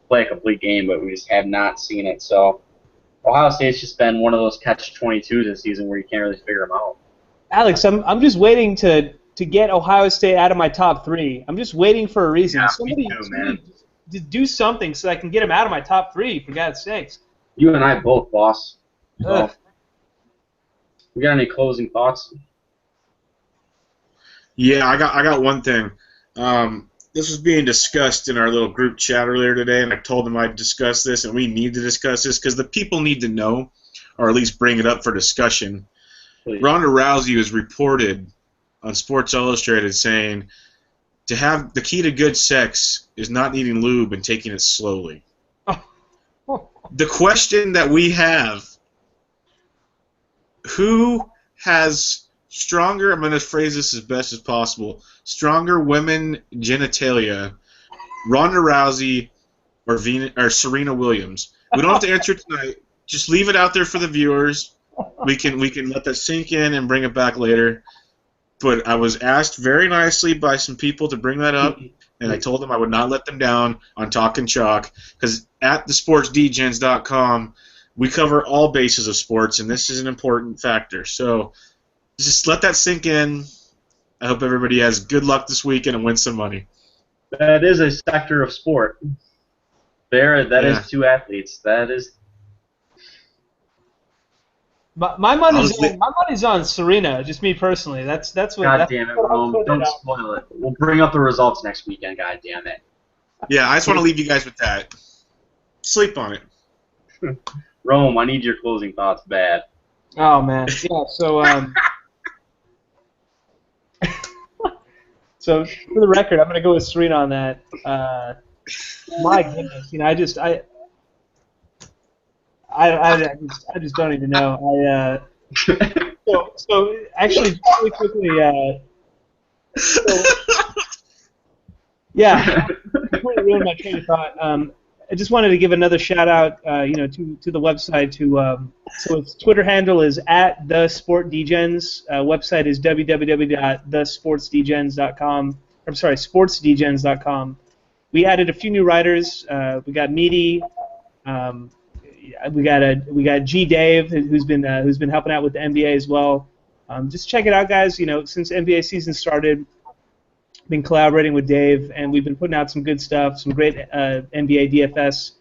[SPEAKER 1] play a complete game, but we just have not seen it. So Ohio State's just been one of those catch-22s this season where you can't really figure them out.
[SPEAKER 3] Alex, I'm just waiting to get Ohio State out of my top 3. I'm just waiting for a reason.
[SPEAKER 1] Yeah,
[SPEAKER 3] somebody
[SPEAKER 1] man.
[SPEAKER 3] to do something so I can get them out of my top 3, for God's sakes.
[SPEAKER 1] You and I both, boss. So, we got any closing thoughts?
[SPEAKER 2] Yeah, I got one thing. This was being discussed in our little group chat earlier today, and I told them I'd discuss this, and we need to discuss this because the people need to know, or at least bring it up for discussion.
[SPEAKER 1] Please.
[SPEAKER 2] Ronda Rousey was reported on Sports Illustrated saying to have the key to good sex is not needing lube and taking it slowly. The question that we have, who has stronger, I'm going to phrase this as best as possible, stronger women genitalia, Ronda Rousey or Serena Williams? We don't have to answer it tonight. Just leave it out there for the viewers. We can let that sink in and bring it back later. But I was asked very nicely by some people to bring that up, and I told them I would not let them down on Talkin Chalk, because at thesportsdegens.com we cover all bases of sports, and this is an important factor. So just let that sink in. I hope everybody has good luck this weekend and wins some money.
[SPEAKER 1] That is a sector of sport. That is 2 athletes. That is.
[SPEAKER 3] My money's on Serena. Just me personally. That's what.
[SPEAKER 1] God damn it, Rome! Don't spoil it. We'll bring up the results next weekend. God damn it.
[SPEAKER 2] Yeah, I just want to leave you guys with that. Sleep on it.
[SPEAKER 1] Rome, I need your closing thoughts bad.
[SPEAKER 3] Oh man, yeah. So so for the record, I'm gonna go with Serena on that. My goodness, I just don't even know. So actually, really quickly, yeah, before I ruin my train of thought, I just wanted to give another shout out, to the website. So its Twitter handle is @thesportdegens. Website is www.thesportsdegens.com. I'm sorry, sportsdegens.com. We added a few new writers. We got Meaty. We got G Dave, who's been helping out with the NBA as well. Just check it out, guys. You know, since NBA season started, been collaborating with Dave, and we've been putting out some good stuff, some great NBA DFS,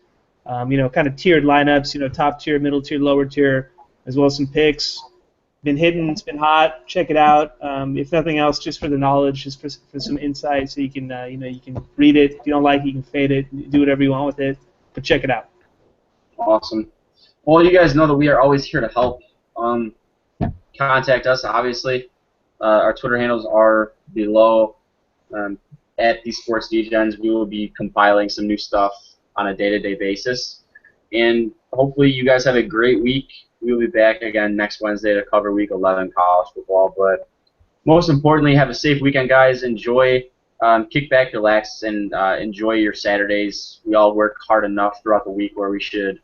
[SPEAKER 3] you know, kind of tiered lineups, you know, top tier, middle tier, lower tier, as well as some picks. Been hitting, it's been hot. Check it out. If nothing else, just for the knowledge, just for some insight, so you can, you know, you can read it. If you don't like it, you can fade it, do whatever you want with it. But check it out.
[SPEAKER 1] Awesome. Well, you guys know that we are always here to help. Contact us, obviously. Our Twitter handles are below. At these Sports Degens, we will be compiling some new stuff on a day-to-day basis. And hopefully you guys have a great week. We'll be back again next Wednesday to cover Week 11 college football. But most importantly, have a safe weekend, guys. Enjoy, kick back, relax, and enjoy your Saturdays. We all work hard enough throughout the week where we should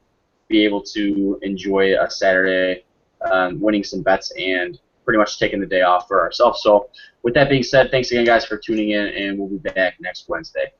[SPEAKER 1] be able to enjoy a Saturday, winning some bets and pretty much taking the day off for ourselves. So with that being said, thanks again, guys, for tuning in, and we'll be back next Wednesday.